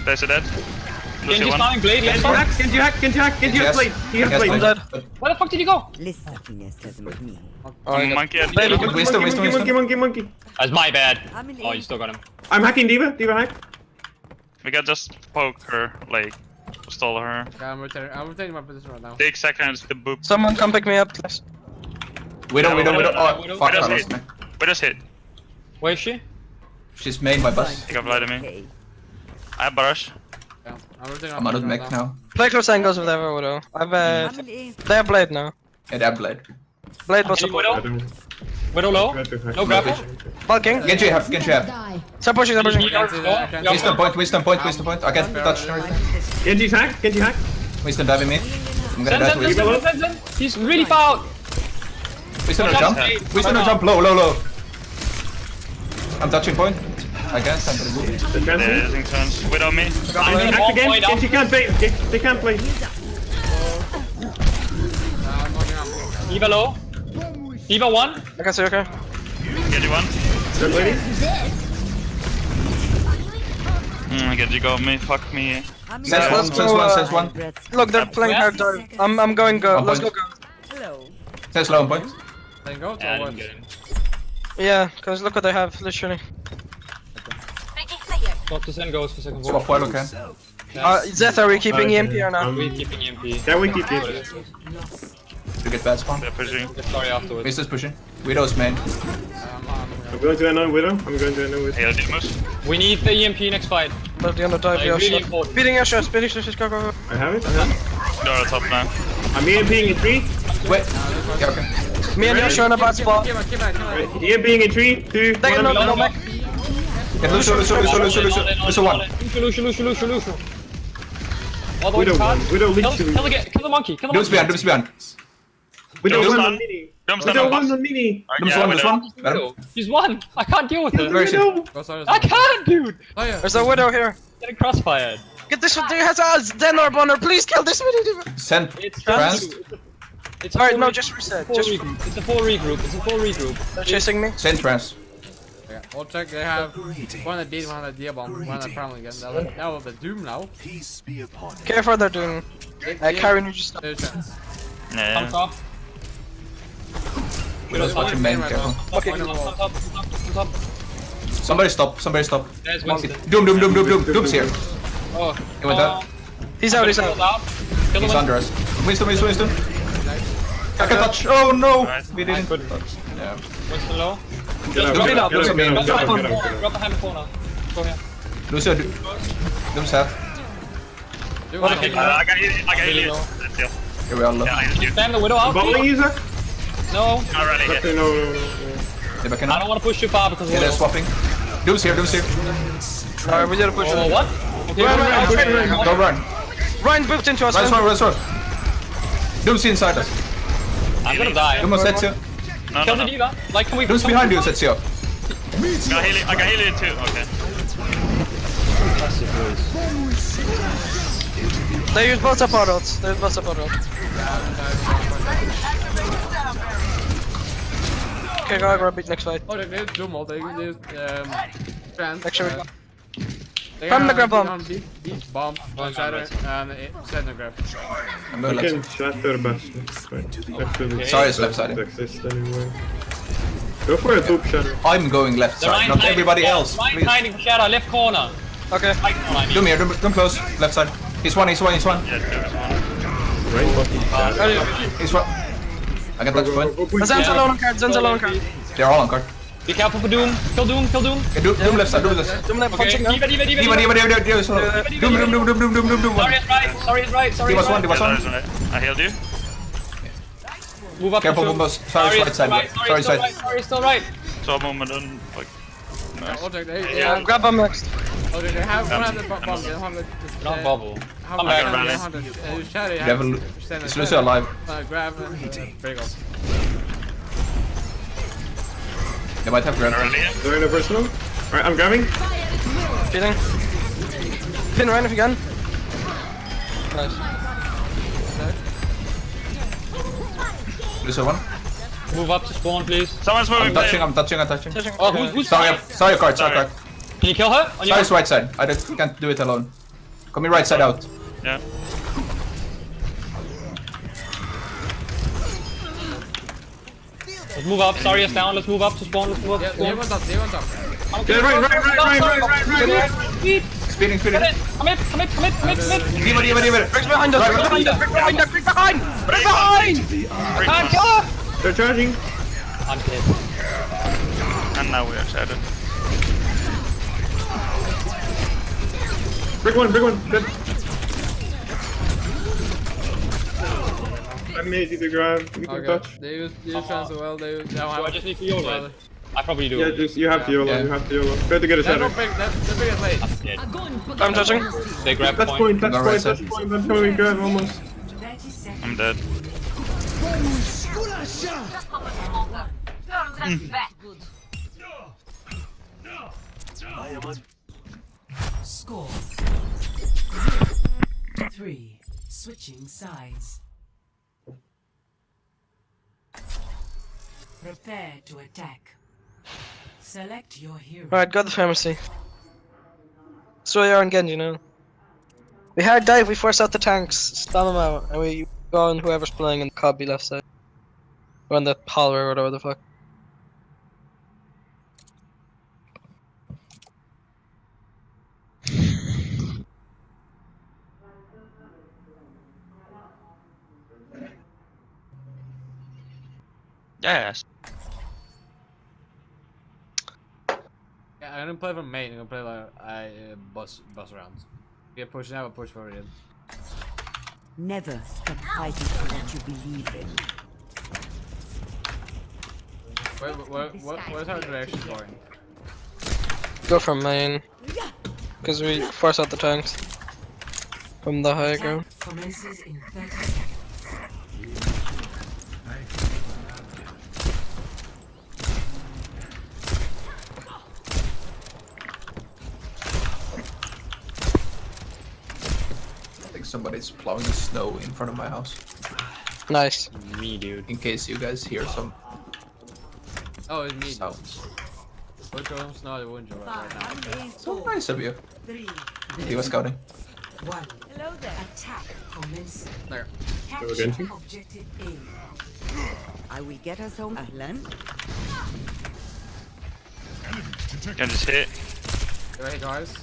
There's a dead. Lucio Genji's one. flying blade, let's go. Kenji hack. Kenji has Yes. blade. He has Yes, blade. I'm dead. Where the fuck did he go? Listlessness doesn't mean. Monkey at Wisdom. Monkey. That's my bad. I'm in Oh, you still got him. I'm hacking Diva. Diva hack. We can just poke her, like, stall her. Okay, I'm rotating my position right now. Take seconds to boop. Someone come pick me up, please. Widow. Oh, Widow. fuck, I Widow's lost hit. me. Widow's hit. Where is she? She's main by bus. Take up light of me. I have barrage. Yeah, I'm rotating I'm my out of position mech right now. now. Play close angles with whatever, Widow. They have blade now. Yeah, they have blade. Blade was Hey, support. Widow. Widow low. No grapple. Bulking. Genji have. Stop pushing, stop pushing. I can't see that, I can't see Wisdom that. point. I can't touch. Genji's hack. Wisdom diving me. I'm gonna die to Wisdom. Zen. He's really far out. Wisdom no jump. Wisdom no jump. Low. I'm touching point. I guess I'm gonna move. The transfer. Using turns. Widow me. I'm Hacked one again. point up. Genji can't play. They can't play. I'm walking up. D.Va low. D.Va 1. I can see, okay. Genji one. They're bleeding. Genji got me. Fuck me. Sense one. Look, they're playing hard dive. I'm going go. Let's go. Hello. Sense low on point. Then go Yeah, I to didn't get him. Yeah, cause look what they have, literally. Top to Zen goes for second Swap wall. while okay. Zeth, are we keeping EMP or not? We're keeping EMP. Yeah, we keep it. You get bad spawn. They're pushing. Sorry afterwards. Wisdom's pushing. Widow's main. I'm going to another Widow. Hail Demus. We need the EMP next fight. But the dive, Like, your really shot. important. Beating your shots, beating your shots, go. I have it. Go top now. I'm EMPing in 3. Wait. Yeah, okay. Me and Yoshi are in a bad spot. Keep it. EMPing in 3, 2, They can 1. no back. Get Lucio. Lucio one. Lucio. All the way Widow to card. one. Widow leaks to me. Kill the monkey. Kill the Doom's monkey. behind. Widow Doom's 1 done. on mini. Doom's Widow done 1 on on mini. Doom's one. Got him. He's one. I can't deal with it. Where is he? Widow. Go sorry. I can't, dude. Oh yeah. There's a Widow here. Getting crossfired. Get this one. He has a Zen or Bonner. Please kill this Widow. Send. It's Trans. It's a Alright, full no, re- just reset. full Just regroup. It's a full regroup. they're chasing me. Send trans. Okay, we'll check. They have one at beat, one at Diabomb, one at Primal again. That was the Doom now. Peace be upon you. Careful, they're doing. Karen, you just. There's a chance. Come Yeah. top. Widow's watching main. Right Careful. now. Okay. On the wall. Top. Somebody stop. There's Winston. Doom. Doom's here. Oh. He went out. He's out. Kill He's out. Kill He's the under us. Winston. I can touch. Oh no. We didn't. Yeah. Winston low. Get out, Doom get out, Doom's get main. out, get out, get out. Drop behind the corner. Go here. Lucio. Doom's half. Okay, I got heal. low. That's it. Here we are low. Yeah, I healed you. Damn the Widow out. Bowling user? No. Not really hit. Okay, no. They back in. I don't want to push too far because Yeah, they're Widow. swapping. Doom's here. Alright, we did a push. Oh, what? Okay, Run. Don't run. Ryan booped into us. Run. Doom's inside us. I'm gonna die. Doom was Ezio. No, Kill no, the no. Diva. Like, can we? Doom's behind you, Ezio. I got healing too. Okay. They use both supports. Okay, go grab beat next fight. Oh, they did Doom ult. They did Trans. Actually, They From got the grab bomb. on beat bomb on Shatter and Shatter grab. I'm I gonna can let shatter best. Actually, Sorry, it's left side. doesn't exist anymore. Go for a boop shatter. I'm going left The side, Ryan not hiding- everybody else. Ryan Please. hiding shadow, left corner. Okay. Right corner, I mean. Doom here, Doom close, left side. He's one. Yeah, two is one. He's one. I can touch point. Zen's alone on card. They're all on card. Be careful for Doom. Kill Doom. Okay, Doom left side, Doom left side. Doom left Okay, punching now. Diva. Diva, slow. Doom. Sorry, it's right. He was one. I healed you. Move up. Careful, to Bombos. Sorry, right side. Sorry, side. Sorry, still right. So moment on like. Oh, they Yeah. Grab bomb next. Oh, they have one at the bomb. They don't have the. Not bubble. How Come about back, they Rally. don't have the Shatter? You have a Is Lucio alive? Grab and break off. They might have Grant. Early. They're in a personal. Alright, I'm grabbing. Feeling. Pin Ryan if you can. Nice. There's a one. Move up to spawn, please. Someone's moving. I'm touching. Oh, who's Sorry, card. Sorry. Can you kill her? On your Sorry's right side. I can't do it alone. Coming right side out. Yeah. Let's move up. Sorry, is down. Let's move up to spawn. Let's move up to Yeah, spawn. they want top, they want top. Okay, Yeah, right. Speed. Speeding. Come in. Diva. Break behind us. Break behind us. Break behind. Can't kill her. They're charging. I'm dead. And now we are shattered. Break one. Good. I made you to grab. You can Okay, touch. they use trans as well, they use... Do I just need to YOLO it? I probably do. Yeah, just you have to YOLO. Yeah. You have to YOLO. Try to get a That's shadow. not big, that's the biggest late. I'm dead. I'm touching. They grab Touch point. point. Go right That's side. coming good almost. I'm dead. Score 3. Switching sides. Prepare to attack. Select your hero. Alright, got the pharmacy. So you are on Genji now. We hard dive, we force out the tanks, spam them out, and we go on whoever's playing in the Cobby left side. Or on the Holler or whatever the fuck. Yes. Yeah, I'm gonna play from main, I'm gonna play like bus rounds. Get pushed now, push forward in. Never stop fighting for what you believe in. Where's our direction going? Go from main. Because we force out the tanks. From the high ground. Commences in 30 seconds. I think somebody's plowing the snow in front of my house. Nice. Me, dude. In case you guys hear some Oh, it's me. sounds. We're going snow the window right now. So nice of you. 3, He was scouting. 1. Hello there. Attack commences. There. Capture Genji? objective A. I will get us home. Ahlan. Can just hit. Right, guys.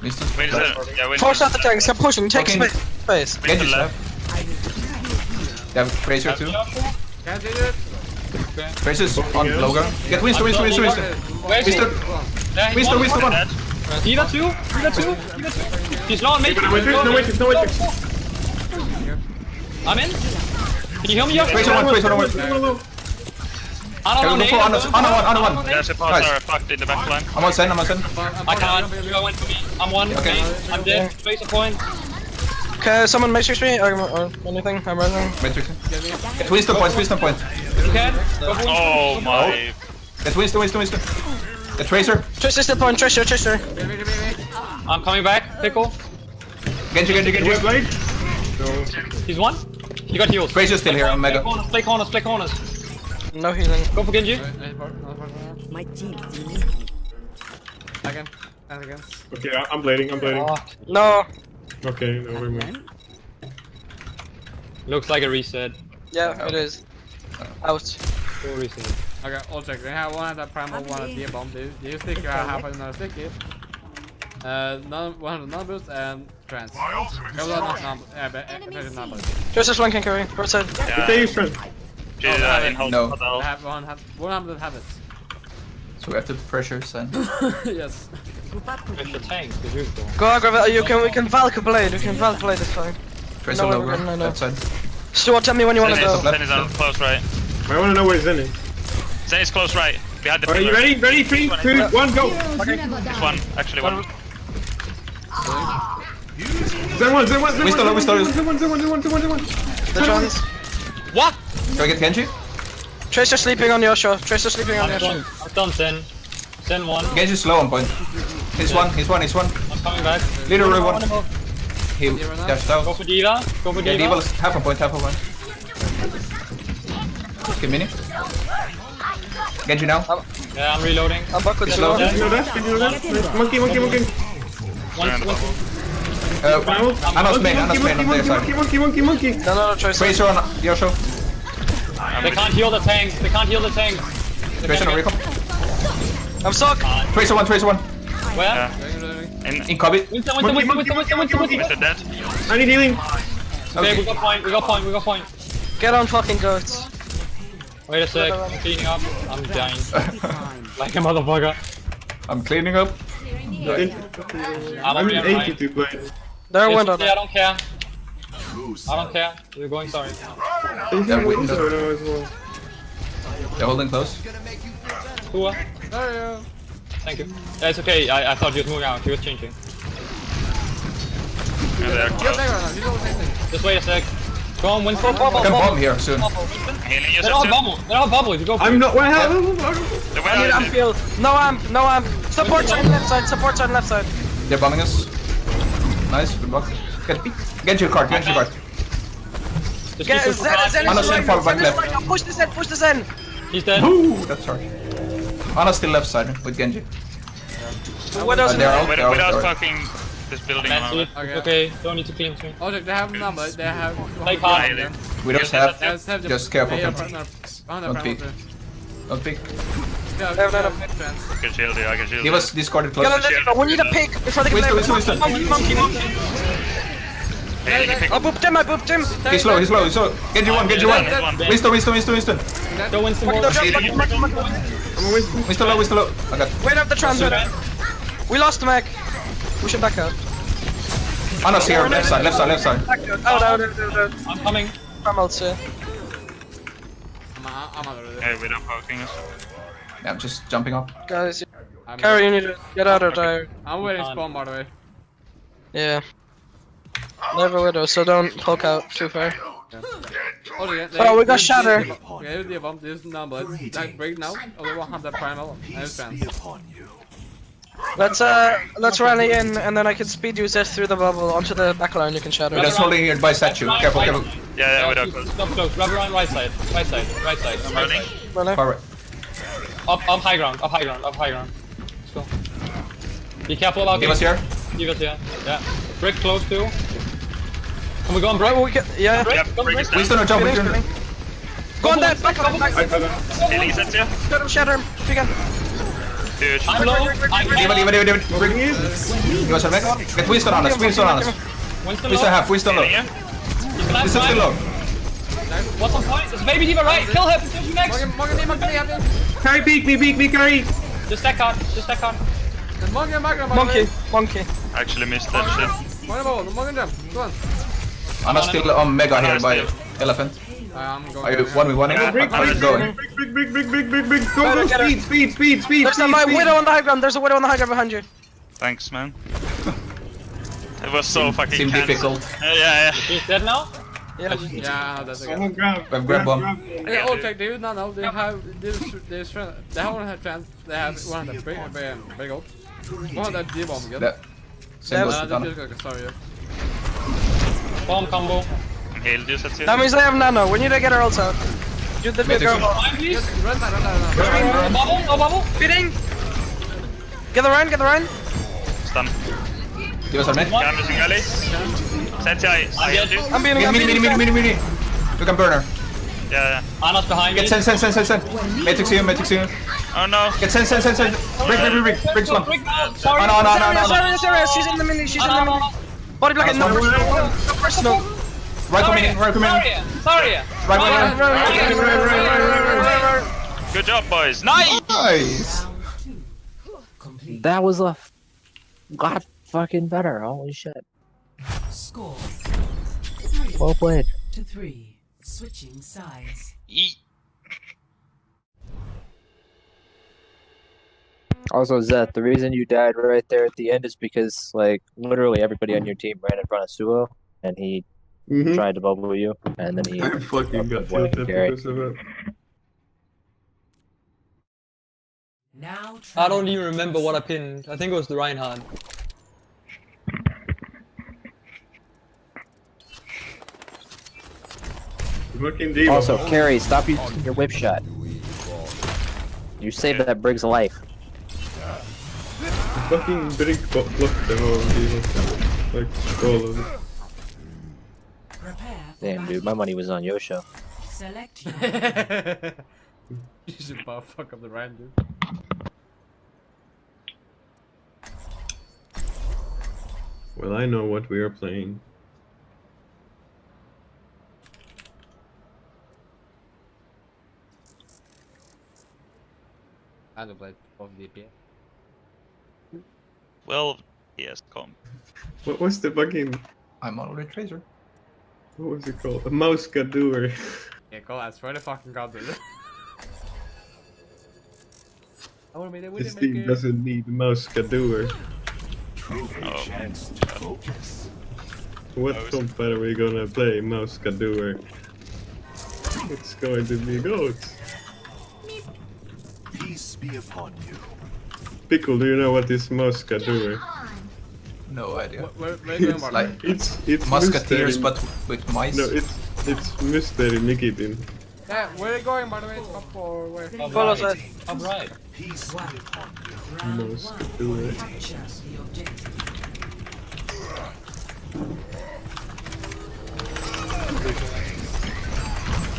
Missed Wait a it. second. Yeah, wait. Force out the tanks, keep pushing, take Okay. space. Genji's left. left. They have Fraser too. Can't do it. Fraser's on low ground. Get Winston. Where's he? Winston. Yeah, he's Winston, one. Winston one. Either two. He's low on me. No waiting. I'm in. Can you hear me? Fraser one. Ana Can we go for Ana one? There's a pass are fucked in the back line. I'm on Sen. I can't. You go in for me. I'm one. Okay. I'm dead. Space a point. Okay, someone matrix me or anything, I'm running. Matrix. Get Winston point. You can. Go for Oh my. Get Winston. Get Tracer. Tracer still point, Tracer. I'm coming back. Pickle. Genji. He's one. He got heals. Tracer's still here on Mega. Play corners. No healing. Go for Genji. My team. Again. Okay, I'm bleeding. No. Okay, no, we're moving. Looks like a reset. Yeah, it is. Out. Full reset. Okay, I'll check. They have one at that primal, one at the bomb. Do you stick half another stick it? One of the numbers and trans. Tracer's flanking carry, right side. Yeah. They use trend. In hold. No. I have one hundred have it. So we have to pressure Sen. Yes. With the tank. The beautiful. Go we can Valk blade, it's fine. Tracer No, low we're ground. good, no. Left side. Stuart, tell me when you wanna go. Zen is on close right. I wanna know where Zen is. Zen is close right. Behind the Are you pillar. ready? Ready? 3, 2, 1, go! It's one. Actually one. Zen one. We still. The trans. What? Can I get Genji? Tracer sleeping on your shore. Tracer sleeping on your shore. I'm done, Zen. Zen one. Genji's slow on point. He's one. I'm coming back. Leader Roy one. He dashed out. Go for Diva. Go for Yeah, Diva. Diva is half a point. Okay, mini. Genji now. Yeah, I'm reloading. I'm back with Get slow. low Can you there. dash? Can you dash? Monkey. Ana's main on their side. Monkey. No, Tracer. Tracer on Yosho. They can't heal the tanks. They can't heal the tanks. Tracer on Recon. I'm stuck. Tracer one. Where? Yeah. In Kobe. Winston. Mr. Dead. I need healing. Okay, we got point. Get on fucking goats. Wait a sec, I'm cleaning up. I'm dying. Like a motherfucker. I'm cleaning up. I'm I'm already in at 80 to play. There It's went on. okay, I don't care. We're going, sorry. They're waiting. So now as well. They're holding close. Cool. Thank you. Yeah, it's okay. I thought you was moving out. He was changing. Yeah, they are close. Just wait a sec. Go on, Winston. I can bomb here soon. Healing you, They're all Zetsu. bubble. They're all bubble. You go for I'm it. not. What The I need well, amp heal. No amp. Supports on left side. They're bombing us. Nice, good luck. Get your card. Just Get keep pushing Zen fast. is Ana's right. in far back Zen is left. right. Push the Zen. He's dead. Ooh, that's hard. Ana's still left side with Genji. Widow's They're out. without fucking this building. That's it. Okay. Okay, don't need to clean me. Oh, they have number. They have. Take hard. We don't have. Let's have the Just careful. player Don't partner. peek. Don't peek. I can shield you. Give us discarded close. We need a pick before they can play. Winston. Monkey. Hey, you pick I up. booped him. He's low. Genji one. There's one. Winston. Go Winston more. I'm a Winston. Winston low. I got. Wait up the transmitter. We lost the mech. We should back out. Ana's here. Left side. Back out. Out. I'm coming. I'm out, sir. I'm out already. Hey, without poking us. Yeah, I'm just jumping up. Guys, I'm Carrie, you need to get out or die. I'm waiting spawn by the way. Yeah. Never widow, so don't poke out too far. Oh, we got shatter. Okay, the bomb. This is number. That break now. Oh, we won't have that primal. I have fans. Let's rally in, and then I can speed use it through the bubble onto the back line. You can shatter. We're just holding here by statue. Careful. Yeah, without close. Stop close. Rub around right side. Right side. I'm running. Far right. Up high ground. Let's go. Be careful about Give us here. Give us here. Yeah. Brick close too. Can we go on brick? Yeah. Yeah, break is down. Winston or jump. Go on that. Back. Healing Zetsu. Get him, shatter him. If you can. Dude. I'm low. Diva. Give us a mech. Get Winston on us. Winston half. Winston low. Healing you. Winston still low. What's on point? There's a baby Diva right. Kill him. Kill him next. Carry, peek me, carry. Just stack on. Monkey. Actually missed that shit. Ana's still on mega here by elephant. I'm going. Are you 1v1? How's it going? Big. Go, speed. There's a widow on the high ground. There's a widow on the high ground behind you. Thanks, man. It was so fucking Seemed cancer. difficult. Yeah. He's dead now? Yeah. Yeah, that's okay. Someone grab. We've grabbed bomb. Yeah, all check, dude. No, they have this. They have one fans. They have one that big ult. One that D bomb again. That. Same goes to That's Dana. just okay, sorry. Bomb combo. I'm healed you, Zetsu. That means I have nano. We need to get our ults out. Do the big girl. Time, please. Run. No bubble. Feeding. Get the Ryan. Stun. Give us a mech. Yeah, I'm missing Ali. Zetsu, I healed you. I'm beating. Mini. You can burn her. Yeah. Ana's behind me. Get send. Matrix you. Oh no. Get send. Break. Briggs one. Sorry. Oh, no. Sorry. She's in the mini. Body block it. No personal. Right coming in. Sorry. Right. Good job, boys. Nice. Nice. That was a lot fucking better. Holy shit. Score Well played. 3. Switching sides. Yeet. Also, Zeth, the reason you died right there at the end is because, like, literally everybody on your team ran in front of Suo, and he tried to bubble you, and then he I fucking got avoided tilted carry. because of it. Now I don't even remember what I pinned. I think it was the Reinhardt. Fucking D.Va. Also, Carrie, stop using your whip shot. You saved that Briggs' life. Fucking Brig blocked the whole D.Va. Like, all of it. prepare for Damn, dude, my money was on your show. Select your You should buff fuck up the Ryan, dude. Well, I know what we are playing. I don't play of DPS. Well, yes, come. What was the fucking... I'm already Tracer. What was it called? A mouse doer. Yeah, Cole, I swear to fucking god, dude. I would've made it, we This didn't make team it. doesn't need a mouse doer. What comp are we gonna play, mouse doer? It's going to be goats. Peace be upon you. Pickle, do you know what is mouse doer? No idea. Where are you going, It's Martin? it's Musketeers, Mystery- but with mice. No, it's Mystery Mickey Pin. Yeah, where are you going, by the way? Up or where? Follow us. I'm right. Peace be upon you. round Mouse one. doer. Capture the objective.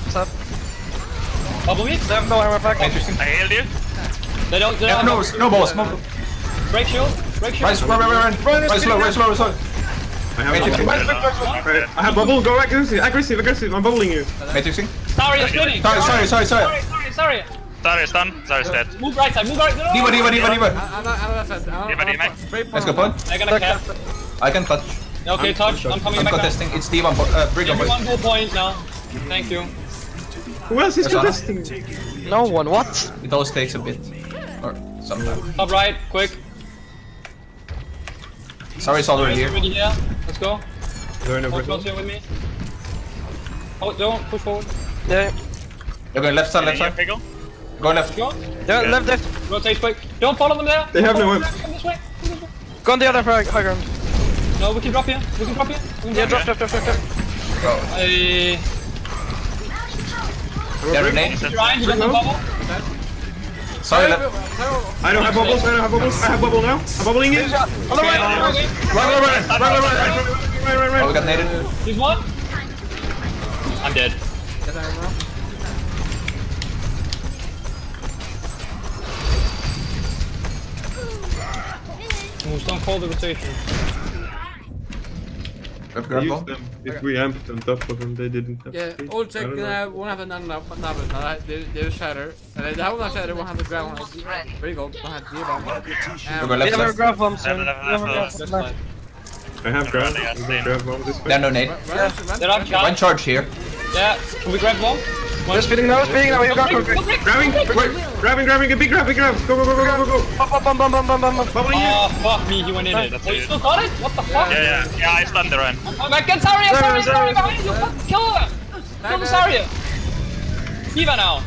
What's up? Bubble me? They have no armor back. Interesting. I healed you. They don't. Yeah, no, snowballs. No. Break shield. Break shield. Run slow. I have Matrixing. Right, I have bubble. Go aggressive. I'm bubbling you. Matrixing. Sorry, you're spinning. Sorry. Sorry. Sorry, stun. Sorry, dead. Move right side. Move right. No. D.Va. I'm not left side. D.Va, D.Va. Let's go, point. I got a cap. I can touch. Okay, touch. I'm coming I'm back down. contesting. It's D.Va. Brig on Everyone point. go point now. Thank you. Who else is That's on. contesting? No one. What? It always takes a bit. Or sometimes. Top right, quick. Sorry, it's already here. Already here. Let's go. There are no Hold close person. here with me. Oh, don't push forward. Yeah. You're going left side, Any left side. Pickle? Go left. Go. Yeah, left. Rotate quick. Don't follow them there. They have no Come whip. this way. Go on the other high ground. No, we can drop here. Yeah, drop. Bro. They're reneged. Ryan, you got the bubble. Sorry, left. I don't have bubbles. I have bubble now. I'm bubbling in. Run. Oh, we got naded. He's one. I'm dead. Moves, don't call the rotation. Left I grab used ball. them. If we amped on top of them, they didn't have Yeah, space. all check. I don't know. One have another numbers. Det är shatter. Eller det här var shatter. One have the ground. Very good. One have We're going They left never side. grab bombs. Left, left. I have grab. Yeah, I same. grab bomb this way. There are no nade. They're up, One John. charge here. Yeah, can we grab one? They're speeding now. You got Quick, quick. quick, quick. Grabbing, a big grab. Go. Bum. Bubbling in. Oh, fuck me, he went in it. That's Oh, you it. still got it? What the fuck? Yeah, I stunned the run. Oh my god, Zarya behind you! Fuck, kill her! Kill the Zarya! D.Va now!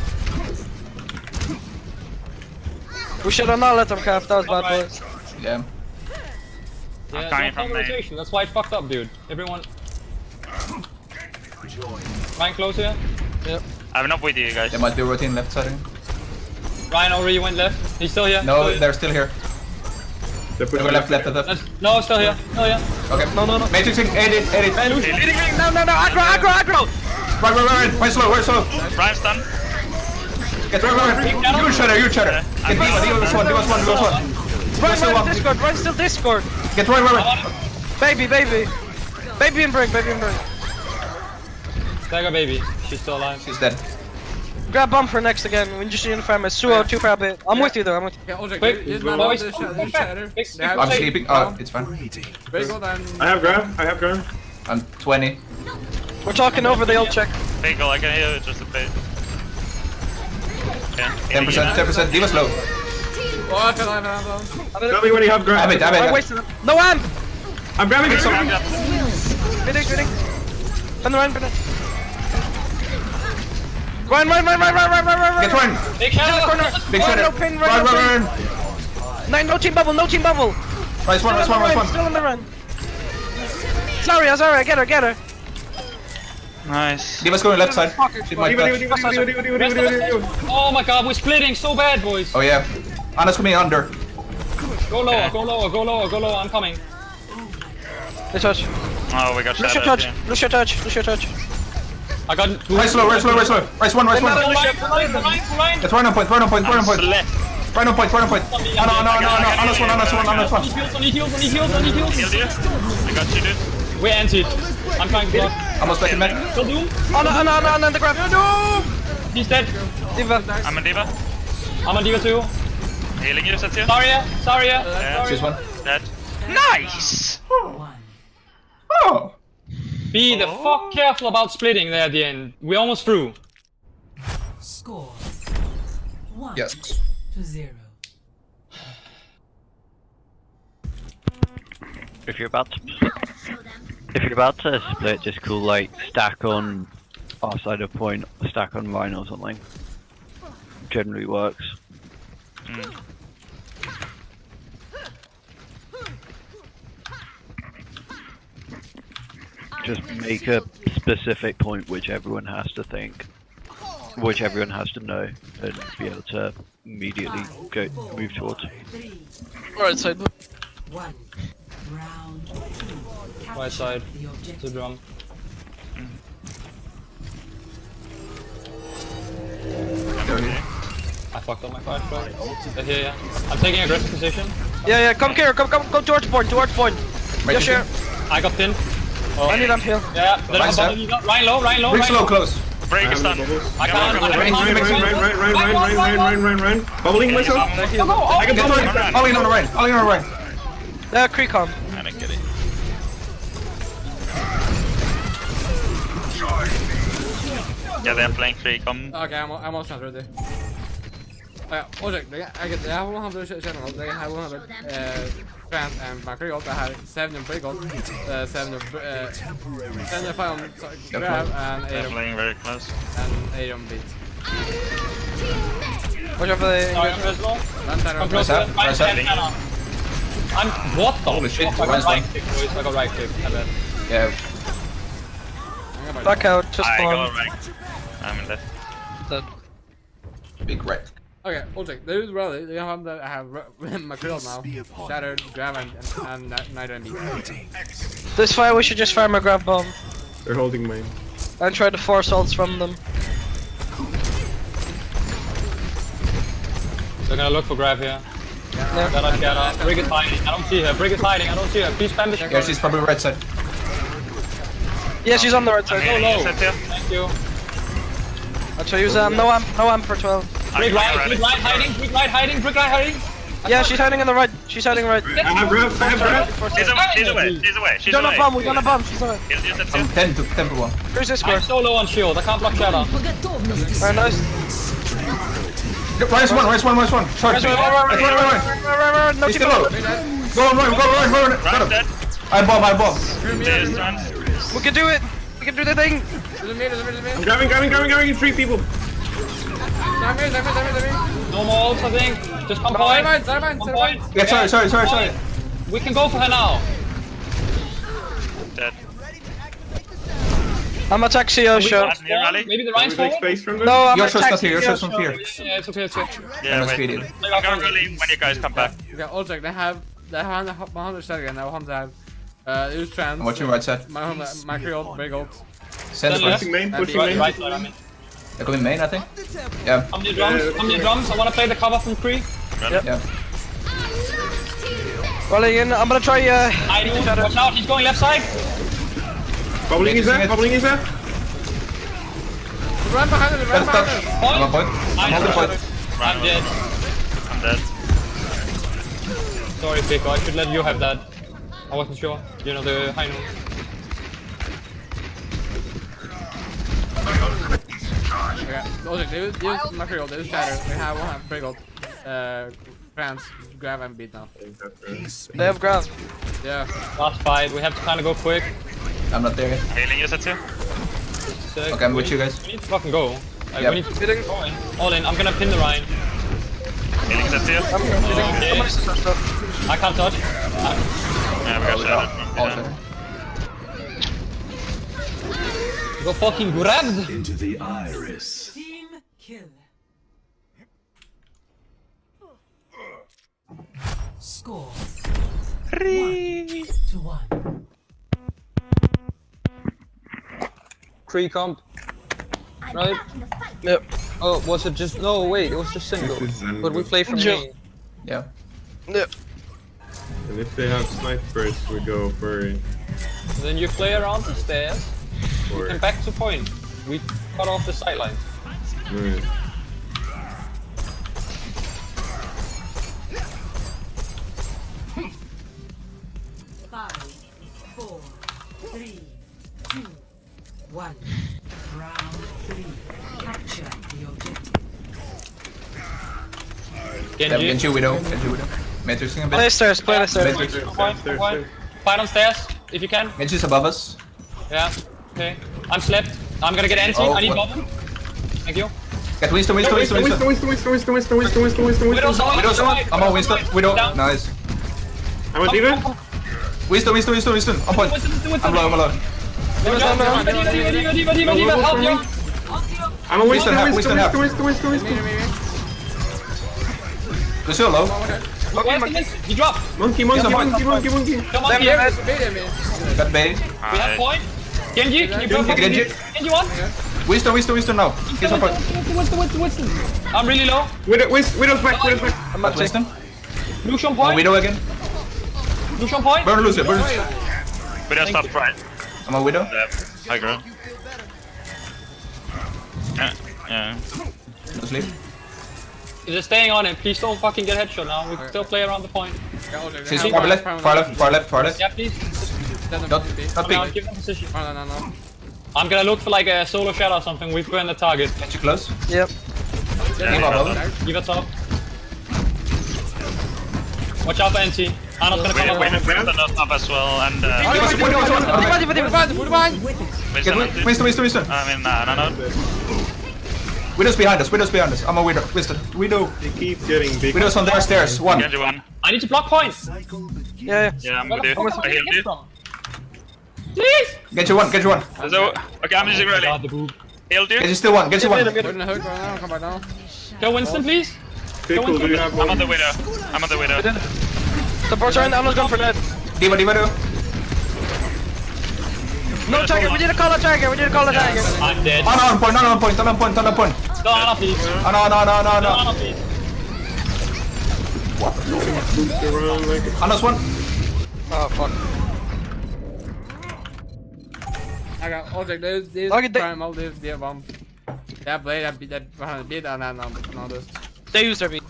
We should have not let them cap. That was bad, Alright. boys. Yeah. Yeah, coming don't call from the main. rotation. That's why it fucked up, dude. Everyone. Ryan close here. I'm not with you guys. They might be rotating left side. Ryan already went left. He's still here. No, Still they're still here. They They put go left. No, still here. Still here. Okay. No. Matrixing. 80. No. Aggro. Run. Why slow? Ryan stun. Get run. You shutter. Get D.Va. D.Va was one. Run still Discord. Get run. Baby and Brig. Stagger baby. She's still alive. She's dead. Grab bomb for next again. When you see in the frame, it's Suo, 2 crab it. I'm with you though. Yeah, all check. Quick, There's boys. shatter. They have I'm take. sleeping. Oh, it's fine. Very good and... I have grab. I'm 20. We're talking over the old check. Pickle, I can heal you just a bit. Yeah. 10%. D.Va slow. Oh, I can Tell me when you have grab. Have it. I wasted it. No amp! I'm grabbing it. Bidding. Turn around, bidding. Run! Get one! Big shadow. Corner! Big Oh, shadow! no pin, Run! Nine, no team bubble! Nice one. Still on the run. Zarya, get her! Nice. D.Va's going left side. She's my touch. Oh my god, we're splitting so bad, boys. Oh yeah. Ana's coming under. Go lower. I'm coming. They touch. Oh, we got Lucio shadowed. touch. Lucio touch. I got. Right slow. Right one. The line. It's right on point. Left. Right on point. No. Ana's one. Need heals. Killed you. I got you, dude. We're anti. I'm trying to block. Almost back in mid. Kill Doom. On the grab. He's dead. D.Va. I'm a D.Va. I'm on D.Va too. Healing you, Satya. Zarya. She's one. Dead. Nice! Oh! Be the fuck careful about splitting there at the end. We're almost through. Score 1 Yes. to 0. If you're about to split, just call like stack on our side of point, stack on Rhino or something. Generally works. Just make a specific point which everyone has to think, which everyone has to know, and be able to immediately move towards. Right side. 1 round 2. Right side. The objective. The drum. I fucked up my fire strike. They're here, yeah. I'm taking aggressive position. Yeah, come here, go towards point. Yeah, sure. I got pinned. Oh. I need up here. Yeah, then I'm above you. Ryan low. Bring slow close. Break is done. I can't. Run. Bubbling myself. I can Get one. All in on the right. Yeah, Creecom. I don't get it. Yeah, they're playing free. Come. Okay, I'm almost not ready. Årsök, det här var han som känner det här var han Grant and McCreagle. Det här 7 Breakout, 7 Fire Grab and They're playing very close. and Aeon Beat. Watch out for the... Come close. I'm what the Holy shit, fuck? I got right click, boys. I got right click. Yeah. Back out, just I spawn. go right. I'm in left. Big red. Okay, Årsök, there is rally. They have McCreagle now. Shattered, Grab and Night and Beat. This fight we should just fire my grab bomb. They're holding main. And try to force ults from them. They're gonna look for Grab here. Yeah. Brig is hiding. I don't see her. Please spam the Yeah, she's probably right side. Yeah, she's on the right side. Healing you, Satya. Thank you. I'll try to use no amp for 12. Brig right hiding. Yeah, she's hiding on the right. I have grab. She's away. She's on a bomb, we got a bomb, she's away. Heal you, Satya. 10 to 1. Here's this I'm square. so low on shield. I can't block Shadow. Very nice. Rise one. Short. Run. No He's keep still low. up. Go on. Got Run him. dead. I bomb. There's run. We can do it. We can do the thing. There's me. I'm grabbing 3 people. No more ults, I think. Just come point. Come point. Yeah, sorry. We can go for her now. Dead. I'm attacking Yosho. Near rally. Maybe the Can Ryan's we take forward? space from them? No, I'm Yosho's not attacking here. Yosho's Yosho. not here. Yeah, it's okay. Yeah, must wait. be it. I'm gonna rally when you guys come back. Okay, Årsök, they have 100 again. Now Hans have use trans. I'm watching right side. McCreagle, Breakout. Send Then the left. Pushing main. Right side, I mean. They're coming main, I think. Yeah. I'm near drums. I wanna play the cover from Kree. Yeah. Rolling in. I'm gonna try Hiding. Watch out, he's going left side. Bubbling is there. Run behind it, That's touch. I'm on point. I'm holding point. I'm dead. I'm dead. Sorry, Pico. I should let you have that. I wasn't sure. You know the high note. Okay, Årsök, they use McCreagle, they use Shatter. We have one Breakout, Trans, Grab and Beat now. They have grab. Yeah. Last fight. We have to kind of go quick. I'm not there yet. Healing you, Satya. Okay, I'm with you guys. We need to fucking go. Yep. We need to go in. All in. I'm gonna pin the Ryan. Healing set here. I can't touch. Yeah, we got shattered. All set. Go fucking grabbed. Into the iris. Team kill. Score 1-1. Kree comp. Right? Yep. Oh, was it just... No, wait, it was just single. This is Zen, But we but- play from Just- main. Yeah. Yep. And if they have snipers, we go furry. Then you play around the stairs. Or And back to point. We cut off the sideline. right. Five, 4, 3, 2, 1. Round 3. Capture the objective. Yeah, Genji. Genji Widow. Genji Widow. Matrixing a Play bit. stairs, play the stairs. Matrix. Point. Fight on stairs, if you can. Genji's above us. Yeah, okay. I'm slept. I'm gonna get anti. Oh, I need what? bottom. Thank you. Get Winston, Winston, Winston, Winston. Widow's on. Widow's on. I'm on Winston. Widow. Down. Nice. I'm a diva. Winston, Winston, Winston, Winston. On point. I'm low, I'm low. Diva, help you. I'm a Winston half, Winston half. Winston. Lucio low. Where's the miss? He dropped. Monkey. Come on here. Got Bay. We have point. Genji, can you go for Genji. Genji one? Winston now. He's on point. Winston. I'm really low. Widow's back. I'm Got up Winston. Lucian On point. Widow again. Lucian point. Burn Lucio, burn Lucio. Widow stopped right. I'm on Widow. Yeah, high ground. Yeah. No sleep. Just staying on it. Please don't fucking get headshot now. We can still play around the point. She's far left, far left. Yeah, please. Not Come on, big. give them position. No. I'm gonna look for like a solo shot or something. We've burned the target. Genji close. Yep. Give up, brother. Give it top. Watch out for NT. Arnold's gonna come up. Winston up as well, and Give us a Widow as well. Winston. I mean, no. Widow's behind us. I'm a Widow. Widow. They keep getting big. Widow's on their stairs. One. Genji one. I need to block point. Yeah. Yeah, I'm with you. I healed you. Please. Genji one. So, okay, I'm using ready. God, the boob. Healed you. Genji still one. Put in the hook right now, come back down. Go Winston, please. Pickle, do you have I'm one? on the Widow. Support around, I'm not going for that. Diva do. No target, we need to call a target. I'm dead. On point. Go Anna, please. No. Anna, please. Around like Anna's one. Oh, fuck. I got object, this Okay, they- primal, this bomb. That blade, that beat, and then no, this. They used their beat.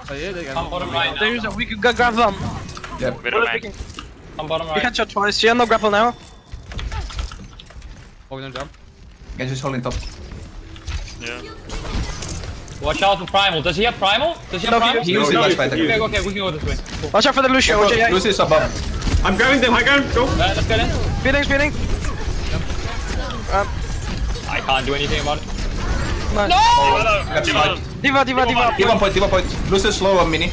So yeah, they I'm bottom right They now. used it. We could go grab them. Widow main. I'm bottom You right. can't shot twice. She had no grapple now. Oh, don't jump. Genji's holding top. Yeah. Watch out for primal. Does he have primal? He used it last fight. Okay, we can go this way. Cool. Watch out for the Lucio. OJ. Lucy's above. I'm grabbing them. High ground. Go. Let's get in. Speeding. I can't do anything about it. Nice. Got sniped. Diva. Diva point. Lucy's slow on mini.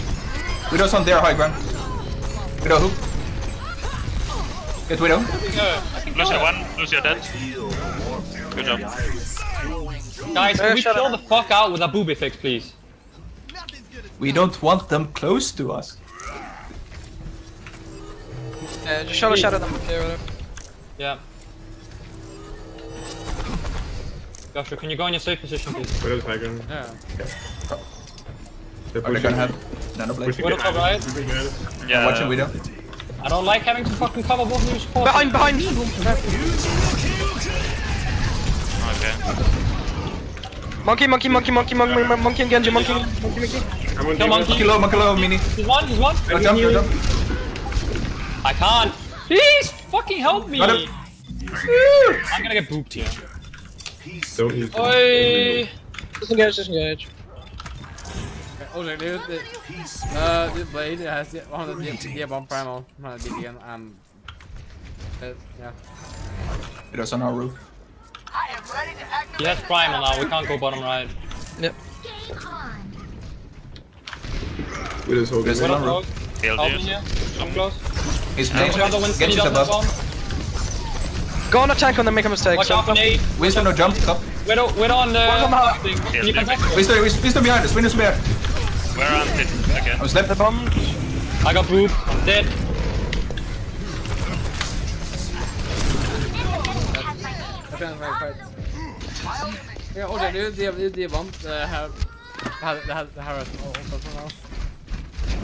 Widow's on their high ground. Widow hook. Get Widow. Lucio one. Lucio dead. Good job. Guys, can we chill the fuck out with a booby fix, please? We don't want them close to us. Just show a shot at them. Yeah, whatever. Yeah. Joshua, can you go in your safe position, please? Widow's high ground. Yeah. They're Are they pushing. gonna have Nano Blade? Pushing Widow top behind. right. Pushing behind us. Yeah. Watching Widow. I don't like having to fucking cover both new supports. Behind. Okay. Monkey and Genji. Monkey. I'm on Kill diva. monkey. Monkey low, mini. He's one. Go jump. I can't. Please, fucking help me. Got him. I'm gonna get booped here. Don't use it. Oi. Disengage. Okay, this blade has one of the bomb primal. Not the again. Yeah. Widow's on our roof. I am ready to activate He has primal now, we can't go bottom right. Yep. With his whole There's game. one room. Healed Help you. me here. I'm close. He's Watch out the Winston, he Genji's doesn't above. come. Go on a tank when they make a mistake. Watch so out for nade. Winston no jump, top. We're on the thing. Can you protect me? Winston behind us, Winston behind. We're on it again. I was left. the bomb. I got poop. I'm dead. I can't fight. Yeah, okay, the bomb. The Harris open for now.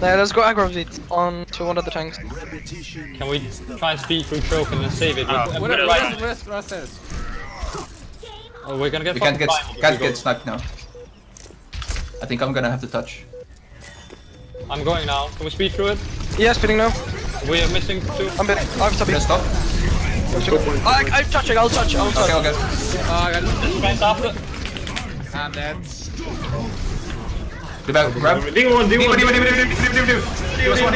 Yeah, let's go aggro it on to one of the tanks. Repetition. Can we try and speed through choke and then save it? Oh, We're- what we're a- right. Where's Stairs? Oh, we're gonna get We can't fucking primal if we go. get sniped now. I think I'm gonna have to touch. I'm going now. Can we speed through it? Yeah, speeding now. We are missing two. I'm bidding. I'm stopping. Just stop. I'm touching. I'll touch. Okay, okay. I got Try and stop it. I'm dead. The back, grab. D1. He was one.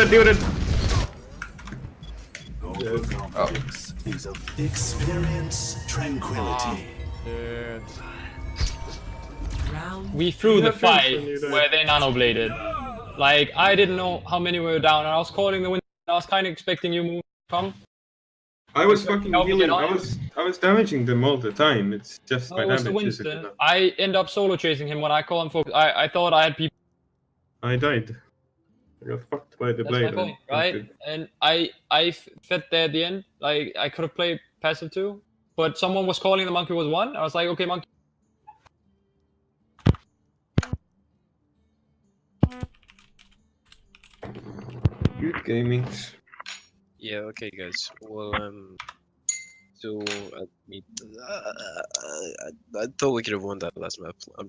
Do it. Oh. Is of experience tranquility. Dude. We threw the have fence fight when you die. where they nanobladed. Like, I didn't know how many were down, and I was calling the wind. I was kind of expecting you to come. I was fucking Help me healing. get I on. was damaging them all the time. It's just No, my it was the damage isn't Winston. enough. I end up solo chasing him when I call him focus. I thought I had people. I died. I got fucked by the That's blade. my point, right? And I fed there at the end. Like, I could have played passive too, but someone was calling the monkey was one. I was like, okay, monkey. Good gaming. Yeah, okay, guys. Well, so I thought we could have won that last map. I'm